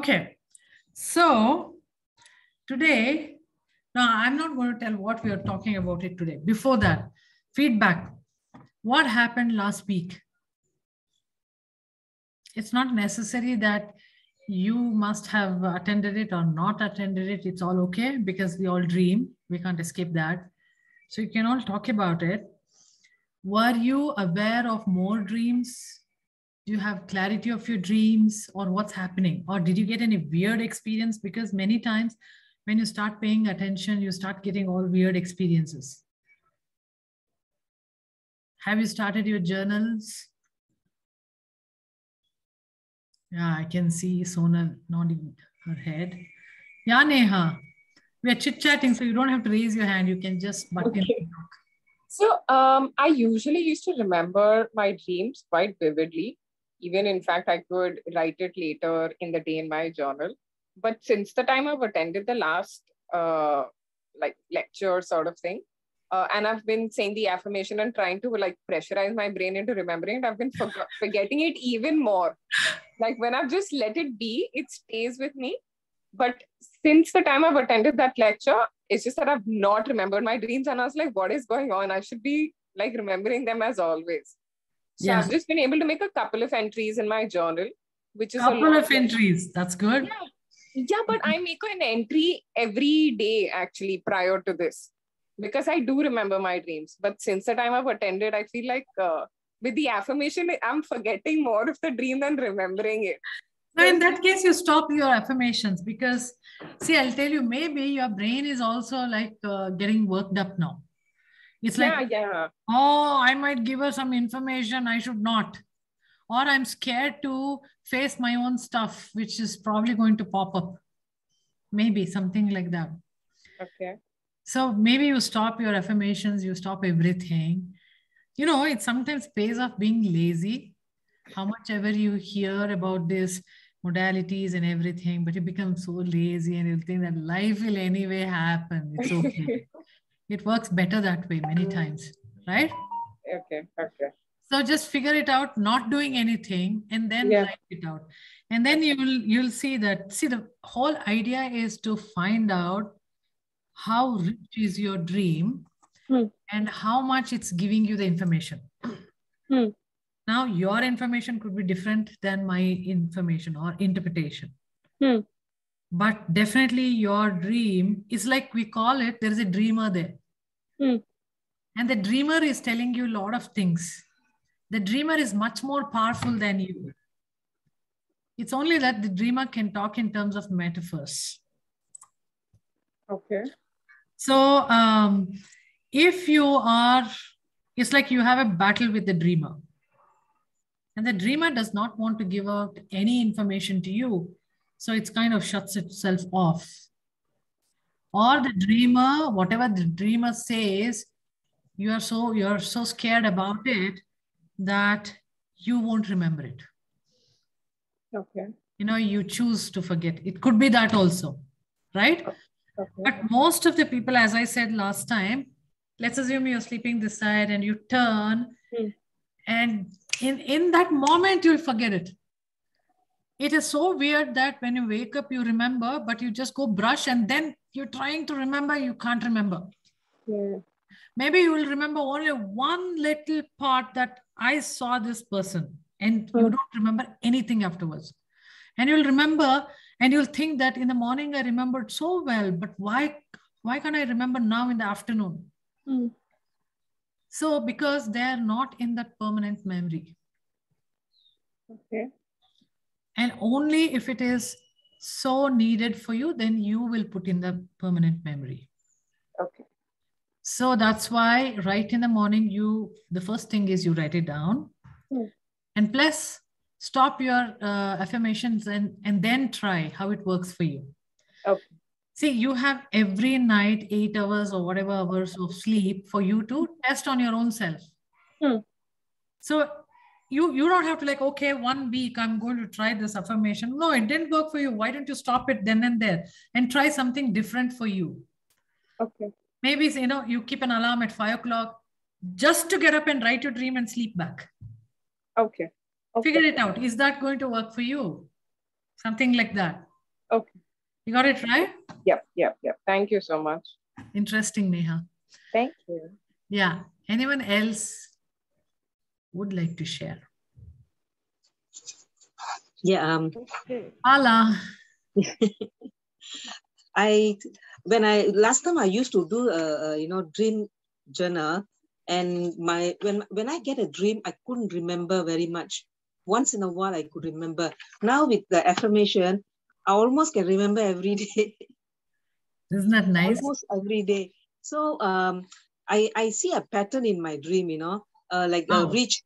Okay. So today, now I'm not going to tell what we are talking about it today. Before that, feedback. What happened last week? It's not necessary that you must have attended it or not attended it. It's all okay because we all dream. We can't escape that. So you can all talk about it. Were you aware of more dreams? Do you have clarity of your dreams or what's happening? Or did you get any weird experience? Because many times when you start paying attention, you start getting all weird experiences. Have you started your journals? Yeah, I can see Sonal nodding her head. Yeah, Neha, we are chit-chatting, so you don't have to raise your hand. You can just butt in. Okay. So I usually used to remember my dreams quite vividly. Even in fact, I could write it later in the day in my journal. But since the time I've attended the last lecture sort of thing, and I've been saying the affirmation and trying to pressurize my brain into remembering it, I've been forgetting it even more. Like when I've just let it be, it stays with me. But since the time I've attended that lecture, it's just that I've not remembered my dreams. And I was like, what is going on? I should be like remembering them as always. So Yeah. I've just been able to make a couple of entries in my journal, which is Couple of entries. That's good. Yeah, but I make an entry every day actually prior to this because I do remember my dreams. But since the time I've attended, I feel like with the affirmation, I'm forgetting more of the dream than remembering it. So in that case, you stop your affirmations because, see, I'll tell you, maybe your brain is also like getting worked up now. It's like, oh, I might give her some information I should not. Or I'm scared to face my own stuff, which is probably going to pop up. Maybe something like that. Okay. So maybe you stop your affirmations, you stop everything. You know, it sometimes pays off being lazy. How much ever you hear about this modalities and everything, but you become so lazy and you think that life will anyway happen. It's okay. It works better that way many times, right? Okay. Okay. So just figure it out, not doing anything, and then write it out. And then you'll see that. See, the whole idea is to find out how rich is your dream and how much it's giving you the information. Now, your information could be different than my information or interpretation. But definitely your dream is like we call it, there is a dreamer there. And the dreamer is telling you a lot of things. The dreamer is much more powerful than you. It's only that the dreamer can talk in terms of metaphors. Okay. So if you are, it's like you have a battle with the dreamer. And the dreamer does not want to give out any information to you. So it's kind of shuts itself off. Or the dreamer, whatever the dreamer says, you're so scared about it that you won't remember it. Okay. You know, you choose to forget. It could be that also, right? Okay. But most of the people, as I said last time, let's assume you're sleeping this side and you turn and in that moment, you'll forget it. It is so weird that when you wake up, you remember, but you just go brush and then you're trying to remember, you can't remember. Maybe you will remember only one little part that I saw this person and you don't remember anything afterwards. And you'll remember and you'll think that in the morning I remembered so well, but why can't I remember now in the afternoon? So because they're not in that permanent memory. Okay. And only if it is so needed for you, then you will put in the permanent memory. Okay. So that's why right in the morning, the first thing is you write it down. And plus stop your affirmations and then try how it works for you. Okay. See, you have every night 8 hours or whatever hours of sleep for you to test on your own self. So you don't have to like, okay, 1 week I'm going to try this affirmation. No, it didn't work for you. Why don't you stop it then and there and try something different for you? Okay. Maybe, you know, you keep an alarm at 5 o'clock just to get up and write your dream and sleep back. Okay. Figure it out. Is that going to work for you? Something like that. Okay. You got it right? Yep. Thank you so much. Interesting, Neha. Thank you. Yeah. Anyone else would like to share? Yeah. Ala. Last time I used to do a dream journal, and when I get a dream, I couldn't remember very much. Once in a while I could remember. Now with the affirmation, I almost can remember every day. Isn't that nice? Almost every day. So I see a pattern in my dream, like rich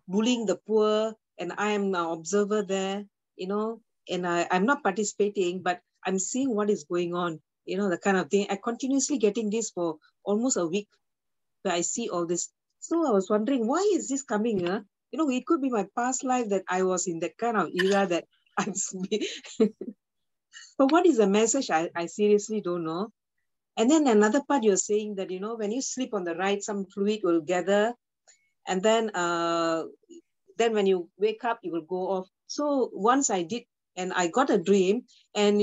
bullying the poor, and I am an observer there, and I'm not participating, but I'm seeing what is going on, the kind of thing. I continuously getting this for almost a week, where I see all this. So I was wondering, why is this coming? It could be my past life that I was in that kind of era that I'm. But what is the message? I seriously don't know. And then another part, you're saying that, when you sleep on the right, some fluid will gather. And then when you wake up, it will go off. So once I did, and I got a dream, and,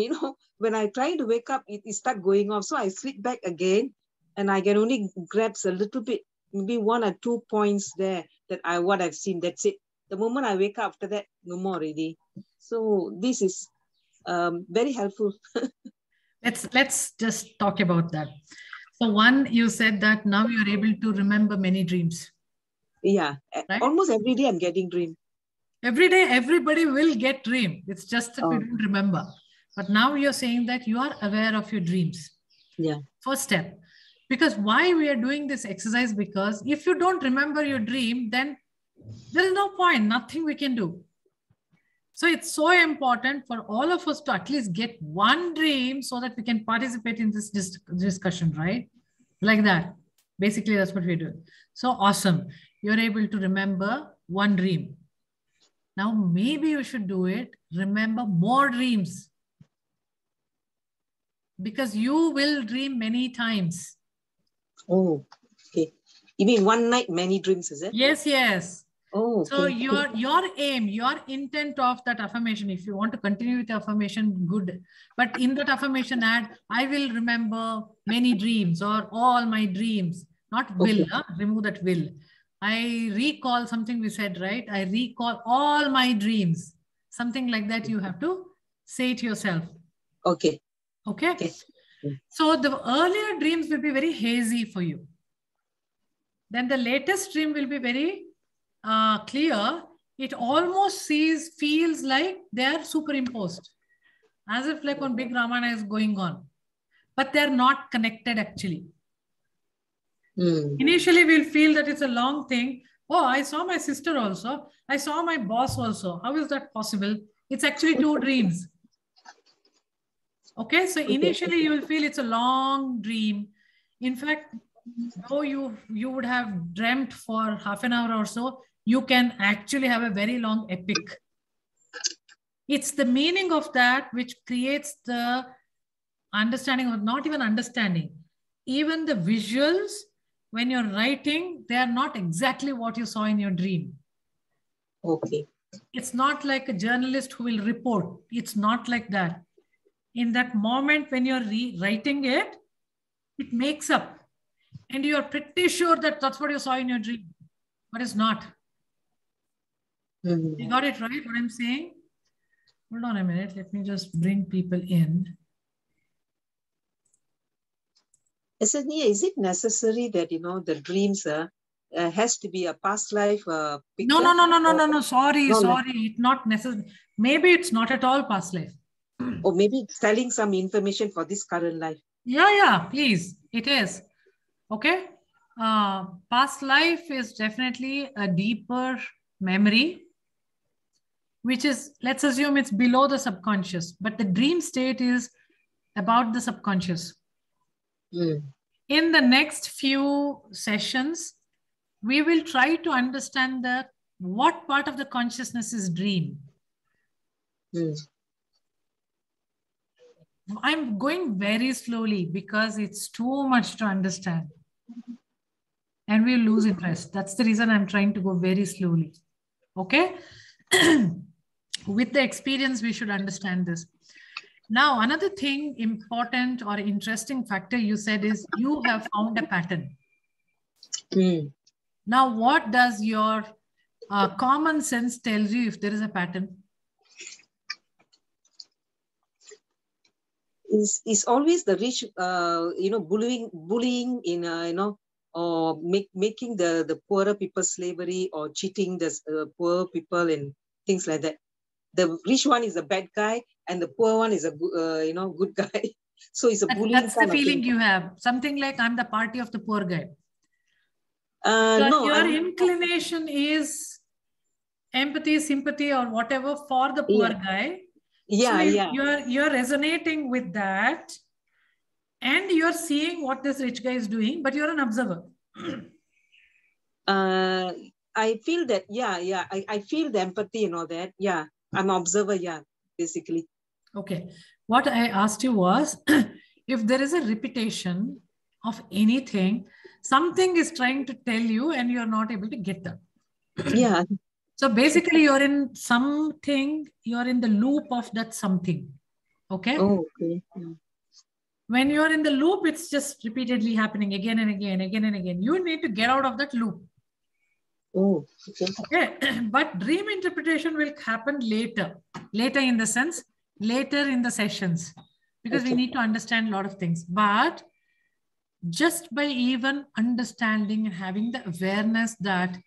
when I try to wake up, it start going off. So I sleep back again, and I can only grasp a little bit, maybe 1 or 2 points there what I've seen. That's it. The moment I wake up, after that, no more already. So this is very helpful. Let's just talk about that. So one, you said that now you're able to remember many dreams. Yeah, right? Almost every day I'm getting dream. Every day, everybody will get dream. It's just that we don't remember. But now you're saying that you are aware of your dreams. Yeah. First step. Because why we are doing this exercise? Because if you don't remember your dream, then there is no point, nothing we can do. So it's so important for all of us to at least get one dream so that we can participate in this discussion, right? Like that. Basically, that's what we're doing. So awesome. You're able to remember one dream. Now, maybe you should do it. Remember more dreams. Because you will dream many times. Oh, okay. You mean one night, many dreams, is it? Yes, yes. Oh, okay. So your aim, your intent of that affirmation, if you want to continue with the affirmation, good. But in that affirmation add, I will remember many dreams or all my dreams. Not will, remove that will. I recall something we said, right? I recall all my dreams. Something like that you have to say to yourself. Okay. Okay. So the earlier dreams will be very hazy for you. Then the latest dream will be very clear. It almost feels like they are superimposed. As if like one big Ramayana is going on. But they're not connected actually. Initially, we'll feel that it's a long thing. Oh, I saw my sister also. I saw my boss also. How is that possible? It's actually 2 dreams. Okay, so initially you will feel it's a long dream. In fact, though you would have dreamt for half an hour or so, you can actually have a very long epic. It's the meaning of that which creates the understanding, or not even understanding. Even the visuals, when you're writing, they are not exactly what you saw in your dream. Okay. It's not like a journalist who will report. It's not like that. In that moment, when you're writing it, it makes up. And you're pretty sure that that's what you saw in your dream. But it's not. You got it right, what I'm saying? Hold on a minute. Let me just bring people in. Is it necessary that, the dreams has to be a past life picture? No. Sorry. It's not necessary. Maybe it's not at all past life. Or maybe it's telling some information for this current life. Yeah, please. It is. Okay. Past life is definitely a deeper memory, which is, let's assume it's below the subconscious, but the dream state is about the subconscious. In the next few sessions, we will try to understand what part of the consciousness is dream. I'm going very slowly because it's too much to understand. And we'll lose interest. That's the reason I'm trying to go very slowly. Okay? with the experience, we should understand this. Now, another thing, important or interesting factor you said is you have found a pattern. Now, what does your common sense tells you if there is a pattern? Is always the rich, bullying in, or making the poorer people slavery, or cheating the poor people and things like that. The rich one is a bad guy, and the poor one is a good guy. So it's a bullying. That's the feeling you have. Something like I'm the party of the poor guy. So no, your inclination is empathy, sympathy, or whatever for the poor guy. Yeah, so you're resonating with that, and you're seeing what this rich guy is doing, but you're an observer. I feel that, I feel the empathy and all that. Yeah, I'm an observer, basically. Okay. What I asked you was, if there is a repetition of anything, something is trying to tell you and you're not able to get that. Yeah. So basically you're in something, you're in the loop of that something. Okay? Oh, okay. When you're in the loop, it's just repeatedly happening again and again, again and again. You need to get out of that loop. Oh, okay. But dream interpretation will happen later. Later in the sense, later in the sessions. Because we need to understand a lot of things. But just by even understanding and having the awareness that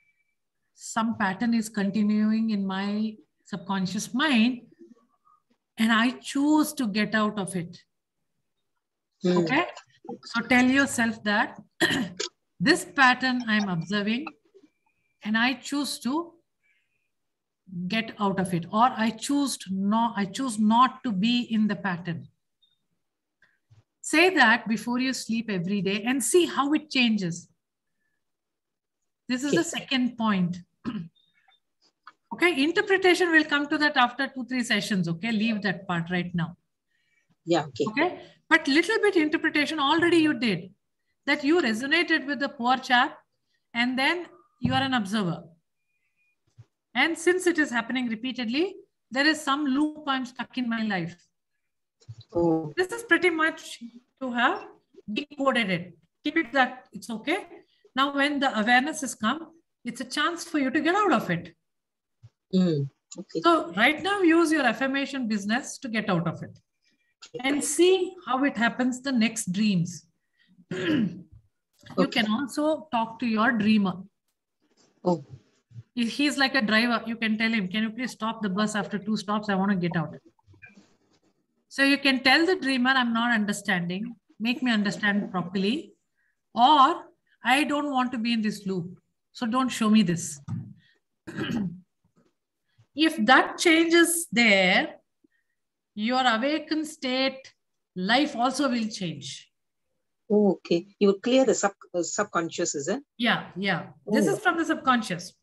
some pattern is continuing in my subconscious mind, and I choose to get out of it. Okay? So tell yourself that this pattern I'm observing, and I choose to get out of it, or I choose not to be in the pattern. Say that before you sleep every day and see how it changes. This is the second point. Okay, interpretation will come to that after 2-3 sessions. Okay, leave that part right now. Yeah, okay. But little bit interpretation already you did. That you resonated with the poor chap, and then you are an observer. And since it is happening repeatedly, there is some loop I'm stuck in my life. Oh. This is pretty much to have decoded it. Keep it that it's okay. Now, when the awareness has come, it's a chance for you to get out of it. Okay. So right now, use your affirmation business to get out of it. And see how it happens the next dreams. You can also talk to your dreamer. Oh. If he's like a driver, you can tell him, can you please stop the bus after 2 stops? I want to get out. So you can tell the dreamer, I'm not understanding. Make me understand properly. Or I don't want to be in this loop. So don't show me this. If that changes there, your awakened state, life also will change. Oh, okay. You will clear the subconscious, is it? Yeah. This is from the subconscious.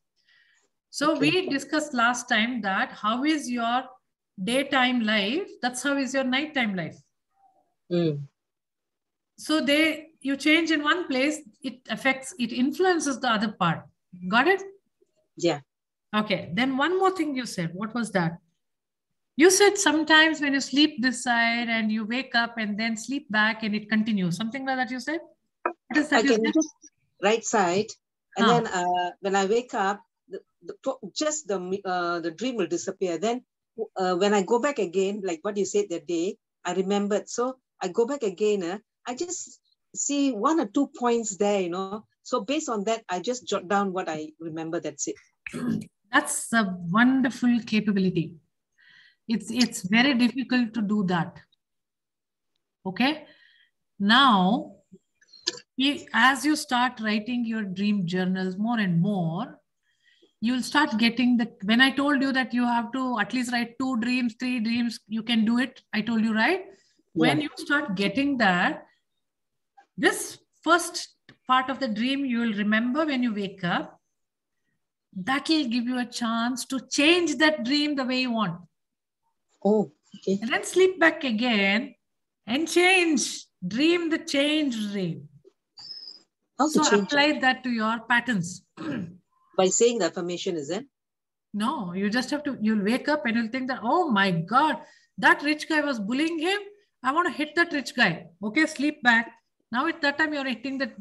So we discussed last time that how is your daytime life, that's how is your nighttime life. So you change in one place, it influences the other part. Got it? Yeah. Okay. Then one more thing you said. What was that? You said sometimes when you sleep this side and you wake up and then sleep back and it continues. Something like that you said? What is that? I can just right side. And then when I wake up, the dream will disappear. Then when I go back again, like what you said that day, I remembered. So I go back again. I just see 1 or 2 points there, So based on that, I just jot down what I remember. That's it. That's a wonderful capability. It's very difficult to do that. Okay. Now, as you start writing your dream journals more and more, you'll start getting when I told you that you have to at least write 2 dreams, 3 dreams, you can do it. I told you, right? Yeah. When you start getting that, this first part of the dream, you will remember when you wake up. That will give you a chance to change that dream the way you want. Oh, okay. And then sleep back again and dream the change dream. So apply that to your patterns. By saying the affirmation, is it? No, you just have to, you'll wake up and you'll think that, oh my God, that rich guy was bullying him. I want to hit that rich guy. Okay, sleep back. Now at that time, you're hitting that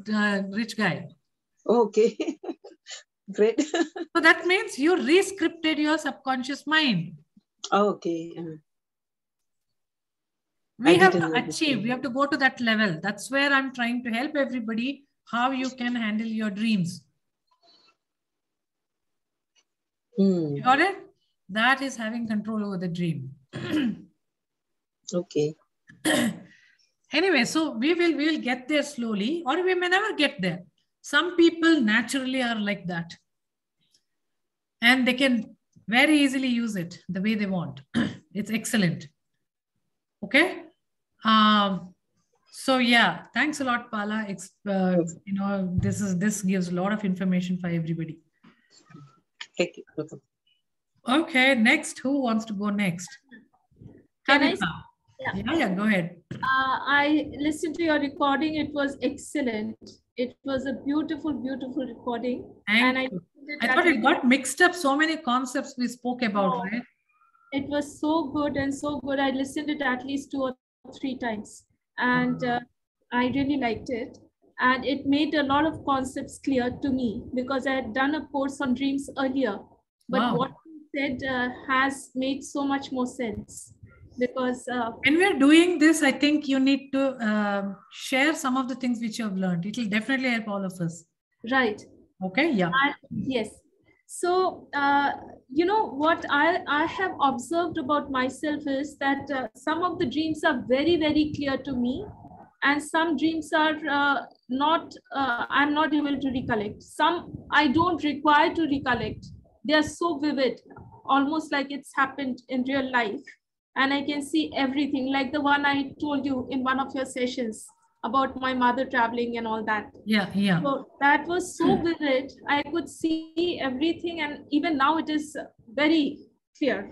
rich guy. Okay. Great. So that means you re-scripted your subconscious mind. Okay. We have to achieve, we have to go to that level. That's where I'm trying to help everybody how you can handle your dreams. You got it? That is having control over the dream. Okay. Anyway, so we will get there slowly, or we may never get there. Some people naturally are like that. And they can very easily use it the way they want. It's excellent. Okay. So yeah, thanks a lot, Pala. You know, this gives a lot of information for everybody. Thank you. Okay, next. Who wants to go next? Can I? Yeah, go ahead. I listened to your recording. It was excellent. It was a beautiful, beautiful recording. I thought it got mixed up. So many concepts we spoke about, right? It was so good and so good. I listened to it at least 2 or 3 times. And I really liked it. And it made a lot of concepts clear to me because I had done a course on dreams earlier. But what you said has made so much more sense. Because when we're doing this, I think you need to share some of the things which you have learned. It will definitely help all of us. Right. Okay, yeah. Yes. So, you know, what I have observed about myself is that some of the dreams are very, very clear to me. And some dreams are I'm not able to recollect. Some I don't require to recollect. They are so vivid, almost like it's happened in real life. And I can see everything, like the one I told you in one of your sessions about my mother traveling and all that. Yeah. So that was so vivid. I could see everything. And even now it is very clear.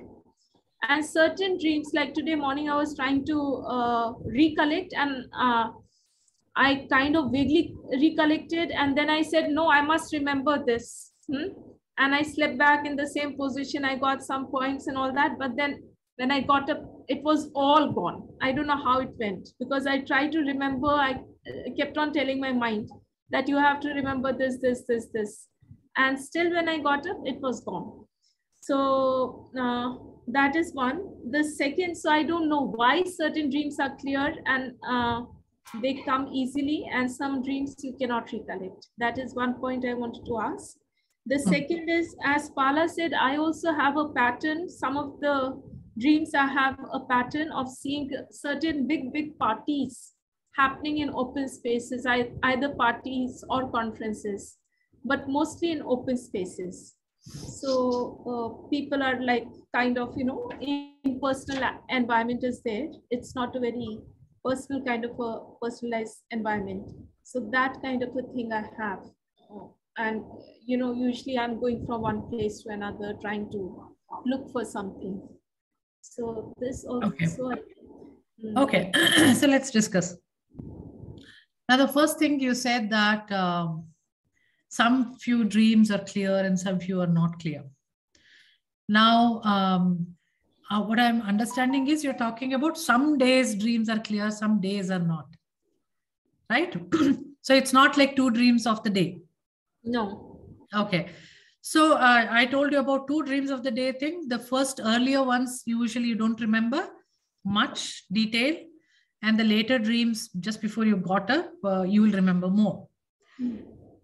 And certain dreams, like today morning, I was trying to recollect and I kind of vaguely recollected. And then I said, no, I must remember this. And I slept back in the same position. I got some points and all that. But then when I got up, it was all gone. I don't know how it went because I tried to remember. I kept on telling my mind that you have to remember this. And still when I got up, it was gone. So that is one. The second, so I don't know why certain dreams are clear and they come easily and some dreams you cannot recollect. That is one point I wanted to ask. The second is, as Pala said, I also have a pattern. Some of the dreams I have a pattern of seeing certain big parties happening in open spaces, either parties or conferences, but mostly in open spaces. So people are like kind of, you know, in personal environment is there. It's not a very personal kind of a personalized environment. So that kind of a thing I have. And, you know, usually I'm going from one place to another, trying to look for something. So this also. Okay. So let's discuss. Now, the first thing you said that some few dreams are clear and some few are not clear. Now, what I'm understanding is you're talking about some days dreams are clear, some days are not. Right? So it's not like 2 dreams of the day. No. Okay. So I told you about 2 dreams of the day thing. The first earlier ones, usually you don't remember much detail. And the later dreams, just before you got up, you will remember more.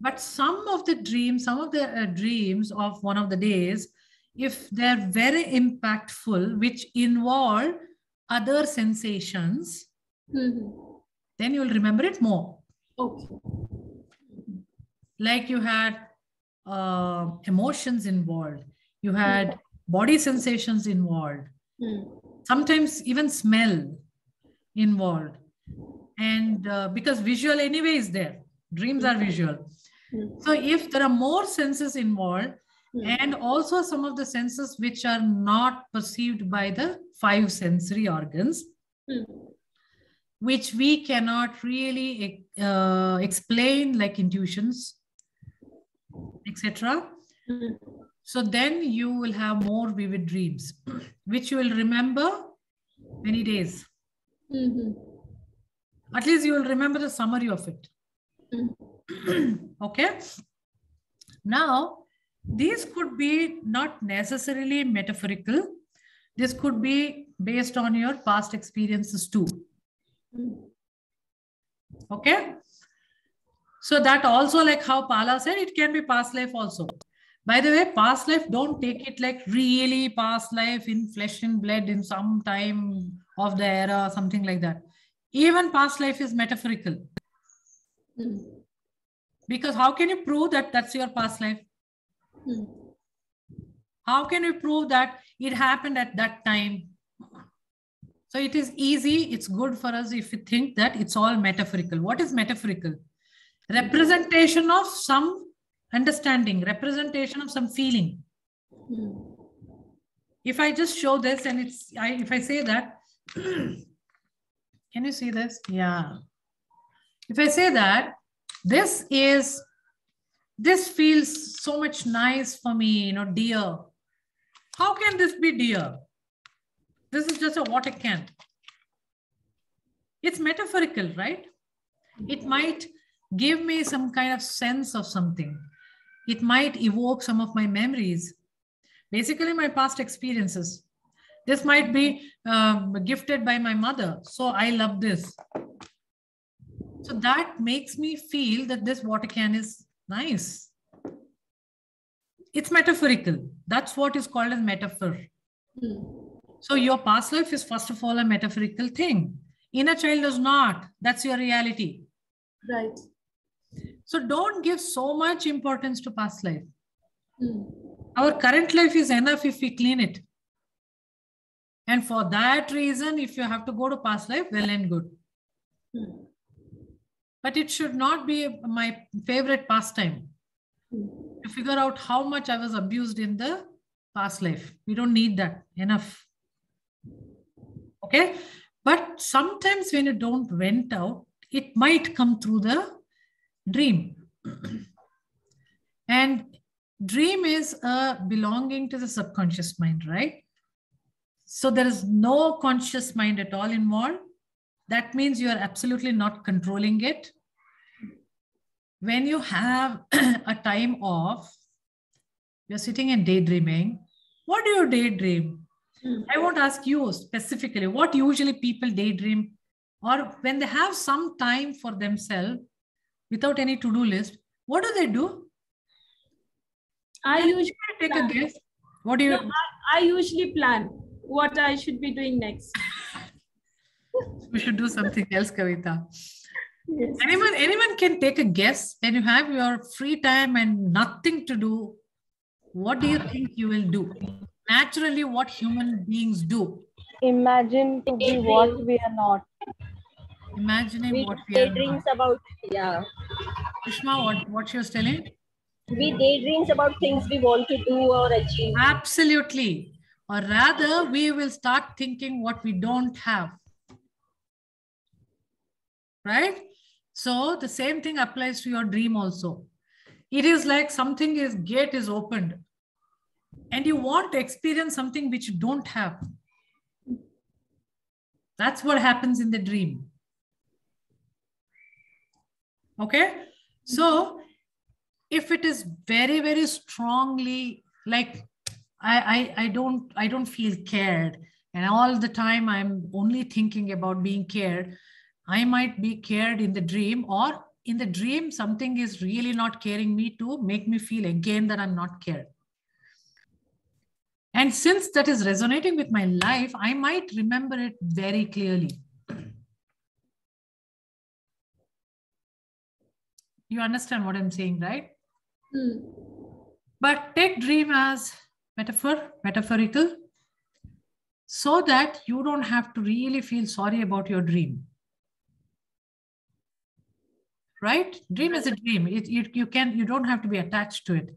But some of the dreams of one of the days, if they're very impactful, which involve other sensations, then you'll remember it more. Okay. Like you had emotions involved, you had body sensations involved, sometimes even smell involved. And because visual anyway is there, dreams are visual. So if there are more senses involved, and also some of the senses which are not perceived by the 5 sensory organs, which we cannot really explain, like intuitions, etc. So then you will have more vivid dreams, which you will remember many days. At least you will remember the summary of it. Okay. Now, these could be not necessarily metaphorical. This could be based on your past experiences too. Okay. So that also, like how Pala said, it can be past life also. By the way, past life, don't take it like really past life in flesh and blood in some time of the era, something like that. Even past life is metaphorical. Because how can you prove that that's your past life? How can you prove that it happened at that time? So it is easy. It's good for us if we think that it's all metaphorical. What is metaphorical? Representation of some understanding, representation of some feeling. If I just show this and if I say that, can you see this? Yeah. If I say that, this feels so much nice for me, dear. How can this be dear? This is just a water can. It's metaphorical, right? It might give me some kind of sense of something. It might evoke some of my memories, basically my past experiences. This might be gifted by my mother. So I love this. So that makes me feel that this water can is nice. It's metaphorical. That's what is called as metaphor. So your past life is first of all a metaphorical thing. Inner child is not. That's your reality. Right. So don't give so much importance to past life. Our current life is enough if we clean it. And for that reason, if you have to go to past life, well and good. But it should not be my favorite pastime to figure out how much I was abused in the past life. We don't need that. Enough. Okay? But sometimes when you don't vent out, it might come through the dream. And dream is belonging to the subconscious mind, right? So there is no conscious mind at all involved. That means you are absolutely not controlling it. When you have a time off, you're sitting and daydreaming. What do you daydream? I won't ask you specifically what usually people daydream, or when they have some time for themselves without any to-do list, what do? I usually take a guess. What do you? No, I usually plan what I should be doing next. We should do something else, Kavita. Yes. Anyone can take a guess when you have your free time and nothing to do. What do you think you will do? Naturally, what human beings do. Imagine to be what we are not. Imagining what we are daydreams not. About, yeah. Sushma, what she was telling? We daydreams about things we want to do or achieve. Absolutely. Or rather, we will start thinking what we don't have. Right? So the same thing applies to your dream also. It is like gate is opened and you want to experience something which you don't have. That's what happens in the dream. Okay? So if it is very, very strongly like I don't feel cared and all the time I'm only thinking about being cared, I might be cared in the dream, or in the dream, something is really not caring me to make me feel again that I'm not cared. And since that is resonating with my life, I might remember it very clearly. You understand what I'm saying, right? But take dream as metaphorical, so that you don't have to really feel sorry about your dream. Right? Dream is a dream. You don't have to be attached to it.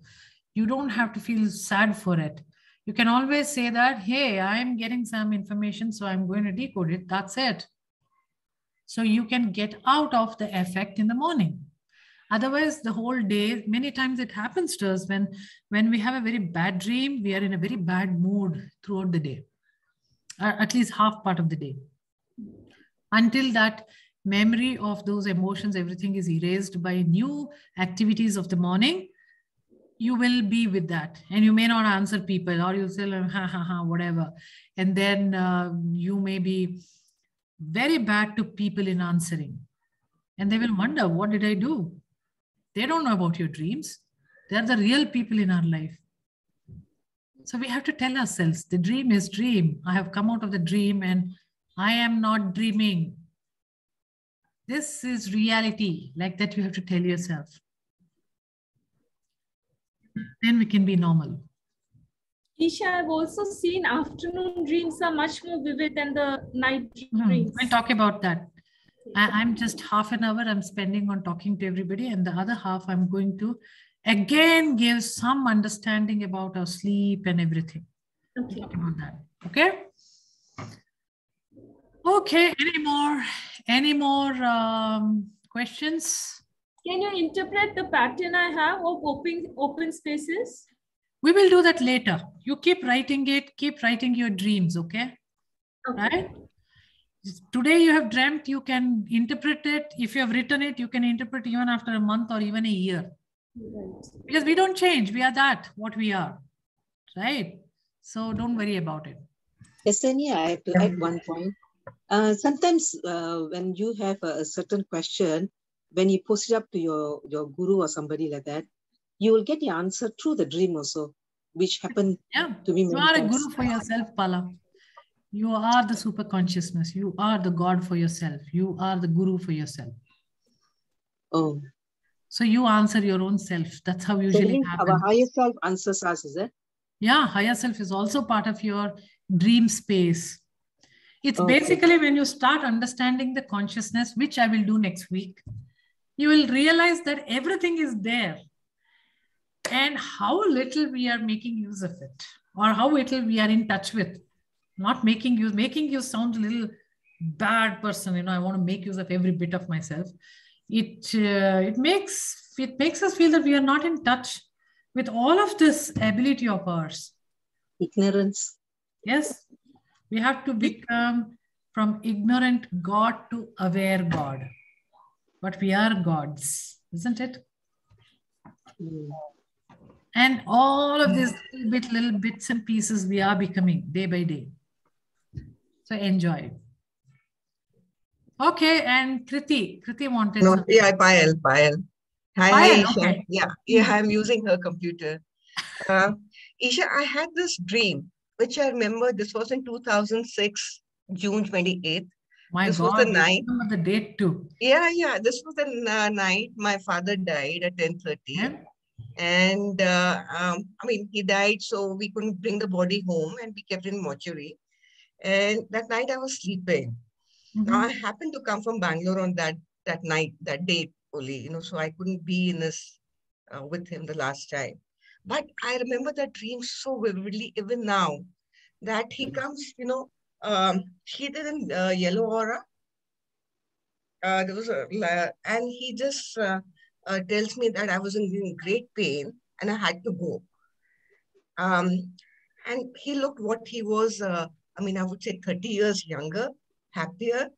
You don't have to feel sad for it. You can always say that, hey, I'm getting some information, so I'm going to decode it. That's it. So you can get out of the effect in the morning. Otherwise, the whole day, many times it happens to us when we have a very bad dream, we are in a very bad mood throughout the day, at least half part of the day. Until that memory of those emotions, everything is erased by new activities of the morning, you will be with that. And you may not answer people, or you'll say, ha, ha, ha, whatever. And then you may be very bad to people in answering. And they will wonder, what did I do? They don't know about your dreams. They're the real people in our life. So we have to tell ourselves, the dream is dream. I have come out of the dream and I am not dreaming. This is reality. Like that, you have to tell yourself. Then we can be normal. Isha, I've also seen afternoon dreams are much more vivid than the night dreams. We'll talk about that. I'm just half an hour I'm spending on talking to everybody, and the other half I'm going to again give some understanding about our sleep and everything. Okay. We'll talk about that. Okay. Okay. Any more questions? Can you interpret the pattern I have of open spaces? We will do that later. You keep writing it. Keep writing your dreams. Okay. Right. Today you have dreamt, you can interpret it. If you have written it, you can interpret even after a month or even a year. Right. Because we don't change. We are what we are. Right? So don't worry about it. Yesenia, I have to add one point. Sometimes when you have a certain question, when you post it up to your guru or somebody like that, you will get the answer through the dream also, which happened to me many times. You are a guru for yourself, Pala. You are the super consciousness. You are the God for yourself. You are the guru for yourself. Oh. So you answer your own self. That's how usually happens. Our higher self answers us, is it? Yeah, higher self is also part of your dream space. It's basically when you start understanding the consciousness, which I will do next week, you will realize that everything is there. And how little we are making use of it, or how little we are in touch with. Not making use sounds a little bad person. I want to make use of every bit of myself. It makes us feel that we are not in touch with all of this ability of ours. Ignorance. Yes. We have to become from ignorant God to aware God. But we are gods, isn't it? And all of these little bits and pieces we are becoming day by day. So enjoy. Okay, and Kriti wanted something. Yeah, Payal. Hi, Isha. Okay. Yeah, I'm using her computer. Isha, I had this dream, which I remember. This was in 2006, June 28th. This was the night. I remember the date too. Yeah. This was the night my father died at 10:30. Yeah. And he died, so we couldn't bring the body home, and we kept it in mortuary. And that night I was sleeping. Now I happened to come from Bangalore on that night, that date only, so I couldn't be in this with him the last time. But I remember that dream so vividly, even now, that he comes, he did in Yellow Aura. There was and he just tells me that I was in great pain and I had to go. And he looked what he was. I would say 30 years younger, happier.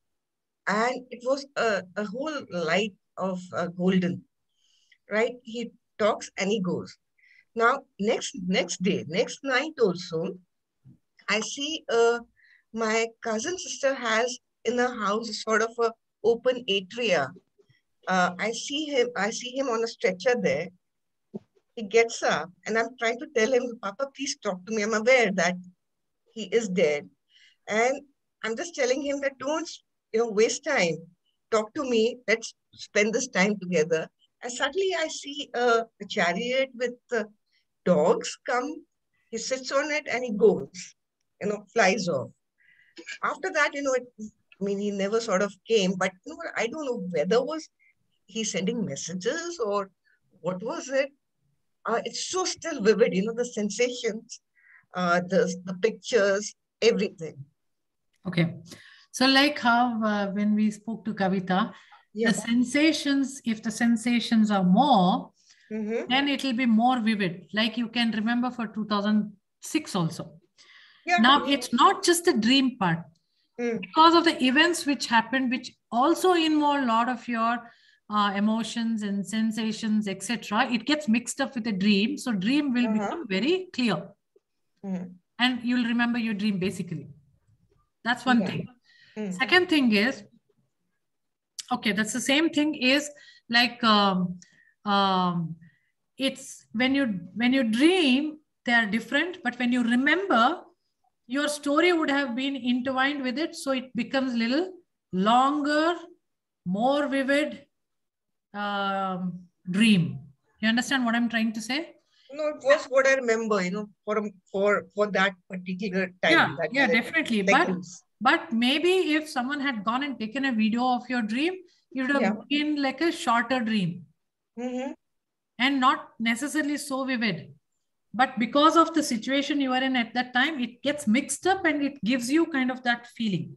And it was a whole light of golden, right? He talks and he goes. Now, next night also, I see my cousin sister has in her house sort of a open atria. I see him on a stretcher there. He gets up and I'm trying to tell him, Papa, please talk to me. I'm aware that he is dead. And I'm just telling him that don't, waste time. Talk to me. Let's spend this time together. And suddenly I see a chariot with dogs come. He sits on it and he goes, flies off. After that, he never sort of came. But I don't know whether was he sending messages or what was it. It's so still vivid, the sensations, the pictures, everything. Okay. So like how when we spoke to Kavita, The sensations, if the sensations are more, then it will be more vivid. Like you can remember for 2006 also. Now, it's not just the dream part. Because of the events which happened, which also involve a lot of your emotions and sensations, etc., it gets mixed up with the dream. So dream will become very clear. And you'll remember your dream basically. That's one thing. Second thing is, okay, that's the same thing is like, it's when you dream, they are different, but when you remember, your story would have been intertwined with it. So it becomes a little longer, more vivid dream. You understand what I'm trying to say? No, it was what I remember, you know, for that particular time. Yeah, definitely. But maybe if someone had gone and taken a video of your dream, it would have been like a shorter dream. And not necessarily so vivid. But because of the situation you are in at that time, it gets mixed up and it gives you kind of that feeling,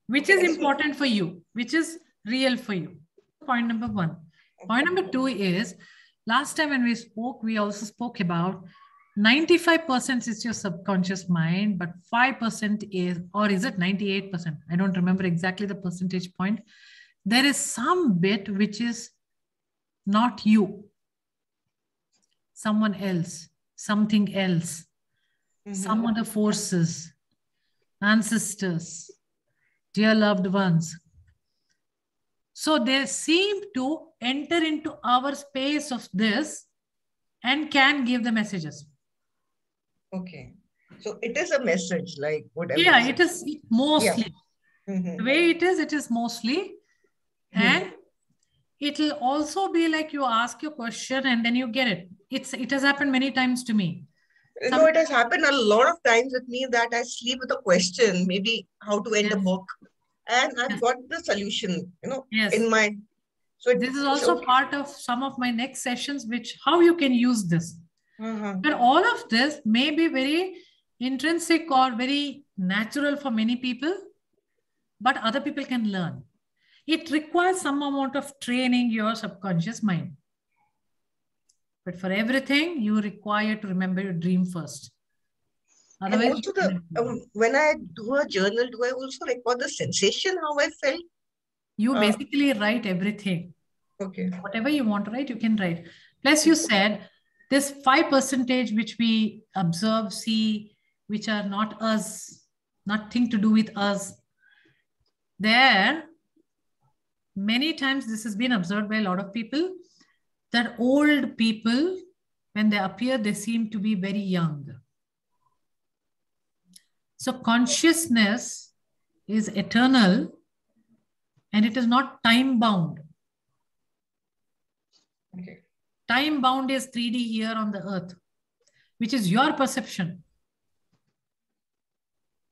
which is important for you, which is real for you. Point number one. Point number two is, last time when we spoke, we also spoke about 95% is your subconscious mind, but 5% is, or is it 98%? I don't remember exactly the percentage point. There is some bit which is not you. Someone else, something else, some other forces, ancestors, dear loved ones. So they seem to enter into our space of this and can give the messages. Okay. So it is a message, like whatever. Yeah, it is mostly. The way it is mostly. And it will also be like you ask your question and then you get it. It has happened many times to me. No, it has happened a lot of times with me that I sleep with a question, maybe how to end a book, and I've got the solution, you know, in my. So this is also part of some of my next sessions, which how you can use this. But all of this may be very intrinsic or very natural for many people, but other people can learn. It requires some amount of training your subconscious mind. But for everything, you require to remember your dream first. Otherwise, and also when I do a journal, do I also record the sensation, how I felt? You basically write everything. Okay. Whatever you want to write, you can write. Plus, you said this 5% which we observe, see, which are not us, nothing to do with us. There, many times this has been observed by a lot of people, that old people, when they appear, they seem to be very young. So consciousness is eternal and it is not time bound. Okay. Time bound is 3D here on the earth, which is your perception.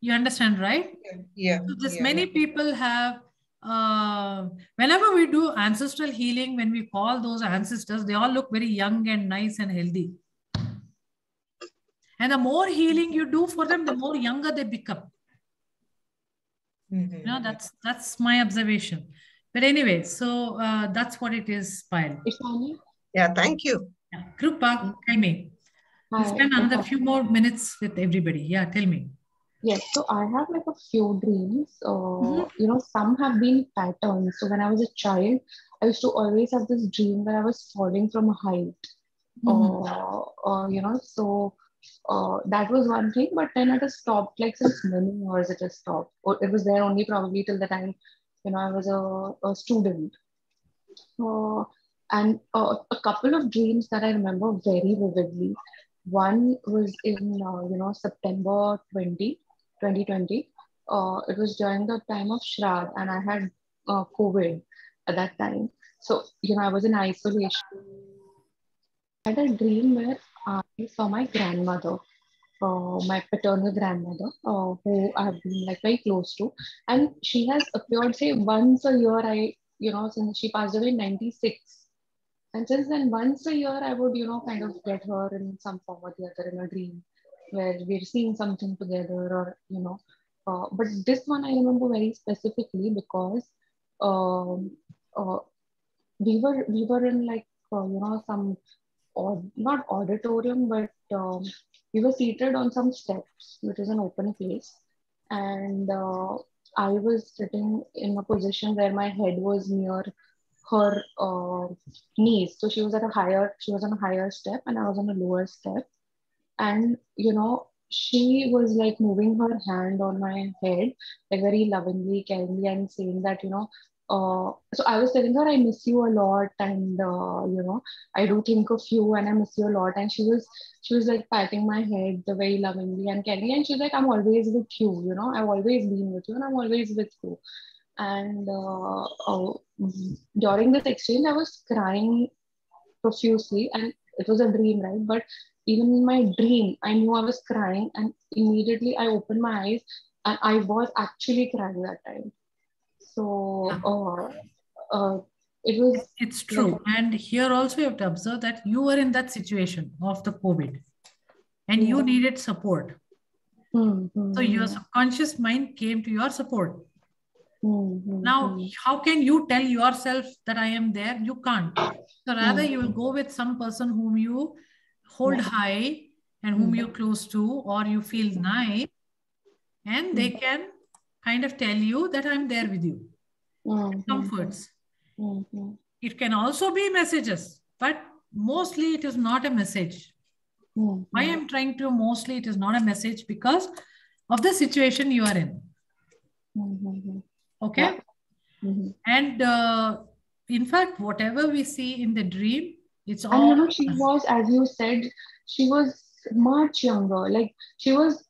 You understand, right? Yeah. So many people have, whenever we do ancestral healing, when we call those ancestors, they all look very young and nice and healthy. And the more healing you do for them, the more younger they become. You know, that's my observation. But anyway, so that's what it is, Payal. Ishani? Yeah, thank you. Yeah. Krupa, tell me. We'll spend another few more minutes with everybody. Yeah, tell me. Yes, so I have like a few dreams. You know, some have been patterns. So when I was a child, I used to always have this dream where I was falling from a height. You know, so that was one thing, but then it has stopped. Like since many years, it has stopped. Or it was there only probably till the time, you know, I was a student. And a couple of dreams that I remember very vividly. One was in, you know, September 2020. It was during the time of Shraddh, and I had COVID at that time. So, you know, I was in isolation. I had a dream where I saw my grandmother, my paternal grandmother, who I have been like very close to. And she has appeared, say, once a year. You know, since she passed away in 96. And since then, once a year, I would, you know, kind of get her in some form or the other in a dream where we're seeing something together or, you know. But this one I remember very specifically because uh, we were in like some not auditorium, but we were seated on some steps, which is an open place, and I was sitting in a position where my head was near her knees. So she was on a higher step, and I was on a lower step, and she was like moving her hand on my head, like very lovingly, kindly, and saying that so I was telling her I miss you a lot, and I do think of you and I miss you a lot, and she was like patting my head very lovingly and kindly, and she's like, I'm always with you, I've always been with you and I'm always with you. And during this exchange I was crying profusely, and it was a dream, right? But even in my dream, I knew I was crying, and immediately I opened my eyes, and I was actually crying that time. So it was. It's true. And here also you have to observe that you were in that situation of the COVID, and you needed support. So your subconscious mind came to your support. Now, how can you tell yourself that I am there? You can't. So rather you will go with some person whom you hold high and whom you're close to, or you feel nice, and they can kind of tell you that I'm there with you. Comforts. It can also be messages, but mostly it is not a message. Why I'm trying to mostly it is not a message because of the situation you are in. Okay. And in fact, whatever we see in the dream, it's all. And she was, as you said, she was much younger. Like she was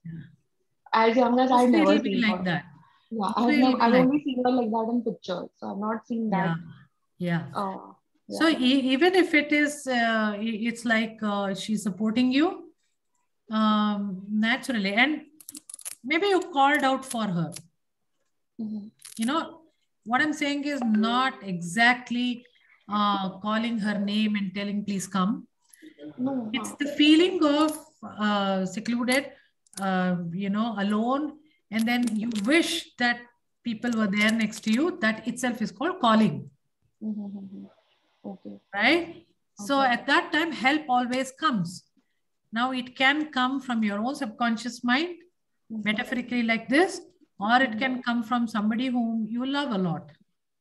as young as I've never seen like her. that. Yeah, I've only seen her like that in pictures, so I've not seen that. Yeah. So even if it is, it's like she's supporting you naturally, and maybe you called out for her. What I'm saying is not exactly calling her name and telling please come. It's the feeling of secluded, alone, and then you wish that people were there next to you. That itself is called calling. Okay. Right? So at that time, help always comes. Now it can come from your own subconscious mind, metaphorically like this, or it can come from somebody whom you love a lot.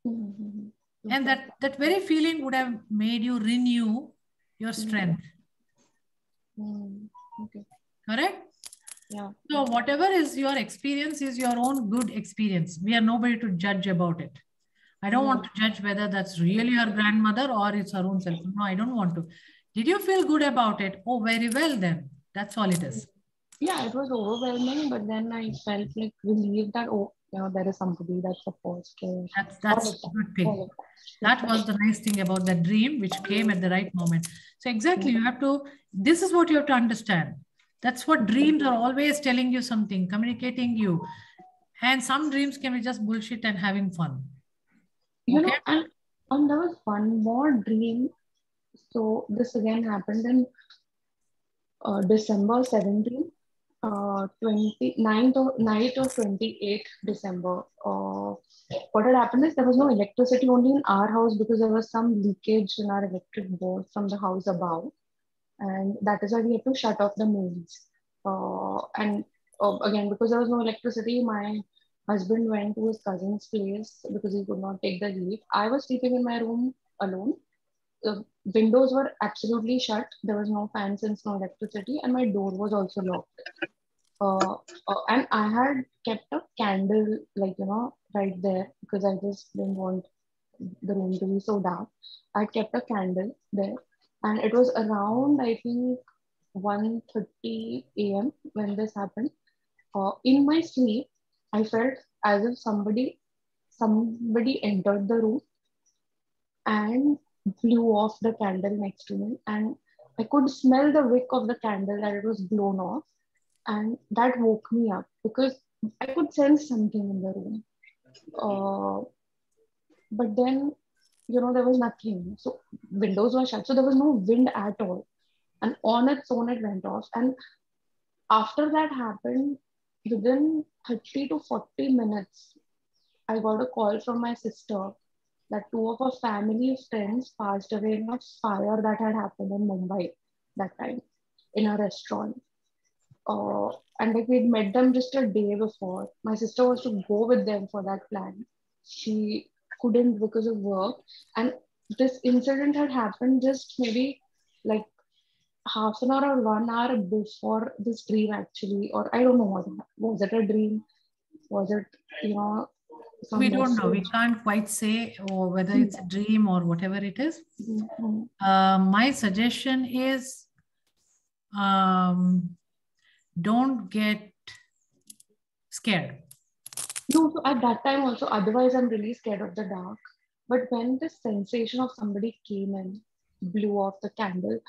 And that very feeling would have made you renew your strength. Correct? Yeah. So whatever is your experience is your own good experience. We are nobody to judge about it. I don't want to judge whether that's really her grandmother or it's her own self. No, I don't want to. Did you feel good about it? Oh, very well then. That's all it is. Yeah, it was overwhelming, but then I felt like relieved that, there is somebody that supports me. That's a good thing. That was the nice thing about that dream, which came at the right moment. So exactly, you have to, this is what you have to understand. That's what dreams are always telling you something, communicating you. And some dreams can be just bullshit and having fun. And there was one more dream. So this again happened in December 17th, 29th or night of 28th December. What had happened is there was no electricity only in our house because there was some leakage in our electric board from the house above. And that is why we had to shut off the mains. And again, because there was no electricity, my husband went to his cousin's place because he could not take the heat. I was sleeping in my room alone. The windows were absolutely shut. There was no fan since no electricity, and my door was also locked. And I had kept a candle, right there because I just didn't want the room to be so dark. I kept a candle there, and it was around, I think, 1:30 a.m. when this happened. In my sleep, I felt as if somebody entered the room and blew off the candle next to me, and I could smell the wick of the candle that it was blown off, and that woke me up because I could sense something in the room. But then, there was nothing. So windows were shut, so there was no wind at all, and on its own it went off. And after that happened, within 30 to 40 minutes, I got a call from my sister that two of her family friends passed away in a fire that had happened in Mumbai that time in a restaurant. And like we'd met them just a day before. My sister was to go with them for that plan. She couldn't because of work. And this incident had happened just maybe like half an hour or 1 hour before this dream actually. Or I don't know what was it a dream? Was it, we don't know. We can't quite say or whether it's a dream or whatever it is. My suggestion is don't get scared. No, so at that time also, otherwise I'm really scared of the dark. But when the sensation of somebody came and blew off the candle,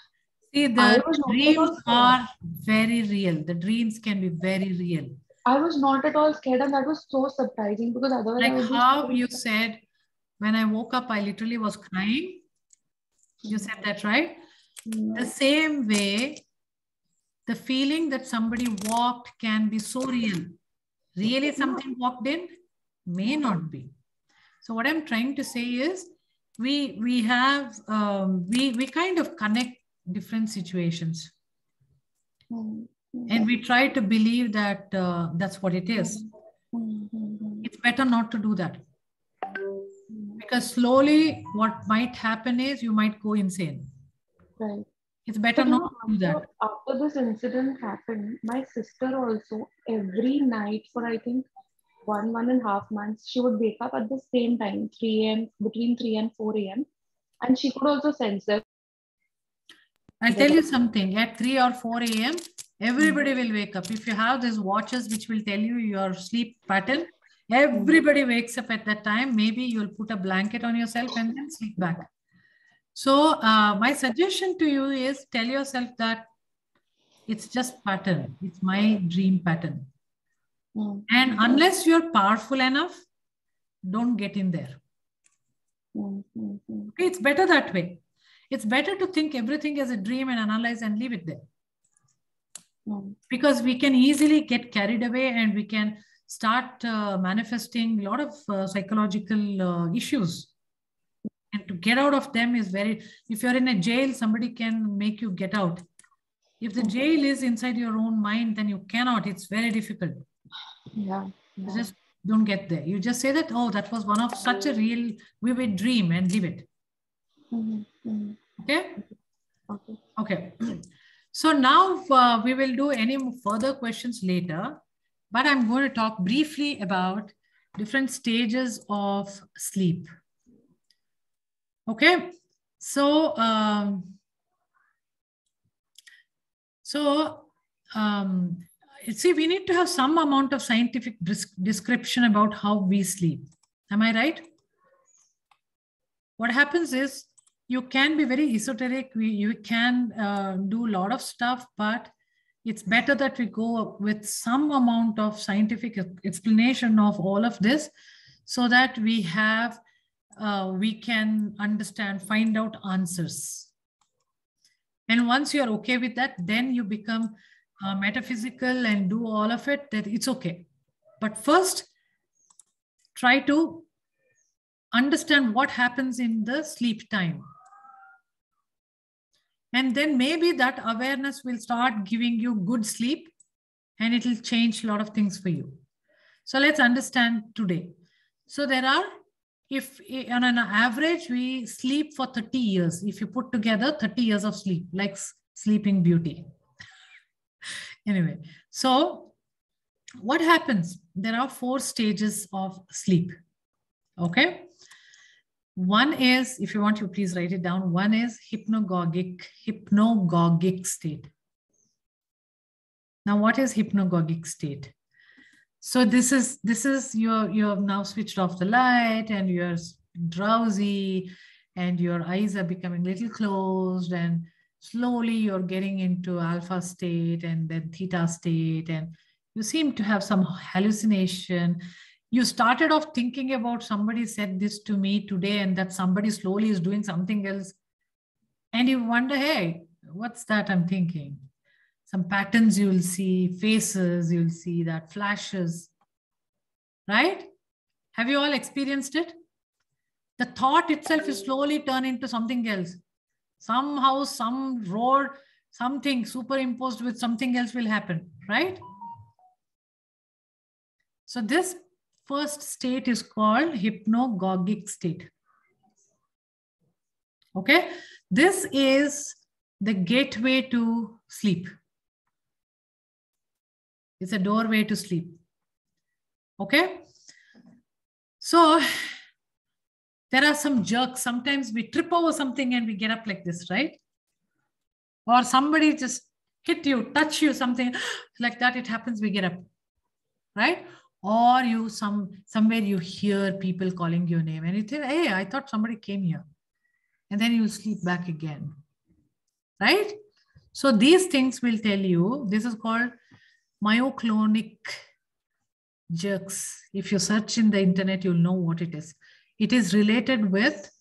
see, the dreams are very real. The dreams can be very real. I was not at all scared, and that was so surprising because otherwise like I would how you said, when I woke up, I literally was crying. You said that, right? The same way, the feeling that somebody walked can be so real. Really something walked in? May not be. So what I'm trying to say is, we have, we kind of connect different situations. And we try to believe that that's what it is. It's better not to do that. Because slowly what might happen is you might go insane. Right. It's better not to do that. After this incident happened, my sister also every night for I think 1.5 months, she would wake up at the same time, 3 a.m., between 3 and 4 a.m. And she could also sense that. I'll tell you something, at 3 or 4 a.m., everybody will wake up. If you have these watches which will tell you your sleep pattern, everybody wakes up at that time. Maybe you'll put a blanket on yourself and then sleep back. So my suggestion to you is tell yourself that it's just pattern. It's my dream pattern. And unless you're powerful enough, don't get in there. Okay, it's better that way. It's better to think everything as a dream and analyze and leave it there. Because we can easily get carried away and we can start manifesting a lot of psychological issues. And to get out of them is very, if you're in a jail, somebody can make you get out. If the jail is inside your own mind, then you cannot. It's very difficult. Yeah. You just don't get there. You just say that, oh, that was one of such a real, vivid dream, and leave it. Okay? Okay. So now we will do any further questions later, but I'm going to talk briefly about different stages of sleep. Okay. So, see, we need to have some amount of scientific description about how we sleep. Am I right? What happens is, you can be very esoteric. You can do a lot of stuff, but it's better that we go with some amount of scientific explanation of all of this so that we have, we can understand, find out answers. And once you're okay with that, then you become metaphysical and do all of it, that it's okay. But first, try to understand what happens in the sleep time. And then maybe that awareness will start giving you good sleep and it will change a lot of things for you. So let's understand today. So there are, if on an average, we sleep for 30 years. If you put together 30 years of sleep, like Sleeping Beauty. Anyway, so what happens? There are 4 stages of sleep. Okay. One is, if you want to please write it down, one is hypnagogic state. Now, what is hypnagogic state? So this is you have now switched off the light and you're drowsy and your eyes are becoming a little closed, and slowly you're getting into alpha state and then theta state, and you seem to have some hallucination. You started off thinking about somebody said this to me today and that somebody slowly is doing something else. And you wonder, hey, what's that I'm thinking? Some patterns you'll see, faces, you'll see that flashes, right? Have you all experienced it? The thought itself is slowly turned into something else. Some house, some road, something superimposed with something else will happen, right? So this first state is called hypnagogic state. Okay, this is the gateway to sleep. It's a doorway to sleep. Okay, so there are some jerks. Sometimes we trip over something and we get up like this, right? Or somebody just hit you, touch you, something like that. It happens, we get up, right? Or you somewhere you hear people calling your name and you think, hey, I thought somebody came here. And then you sleep back again, right? So these things will tell you, this is called myoclonic jerks. If you search in the internet, you'll know what it is. It is related with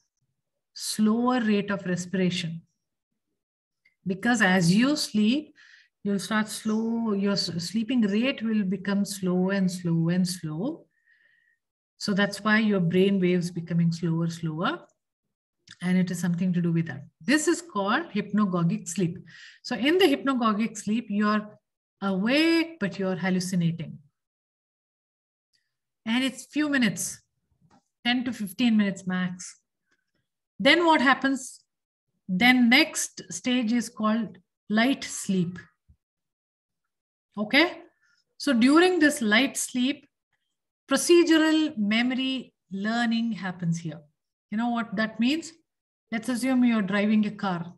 slower rate of respiration. Because as you sleep, you'll start slow, your sleeping rate will become slow and slow and slow. So that's why your brain waves becoming slower, slower. And it is something to do with that. This is called hypnagogic sleep. So in the hypnagogic sleep, you're awake, but you're hallucinating. And it's few minutes, 10 to 15 minutes max. Then what happens? Then next stage is called light sleep. Okay. So during this light sleep, procedural memory learning happens here. You know what that means? Let's assume you're driving a car.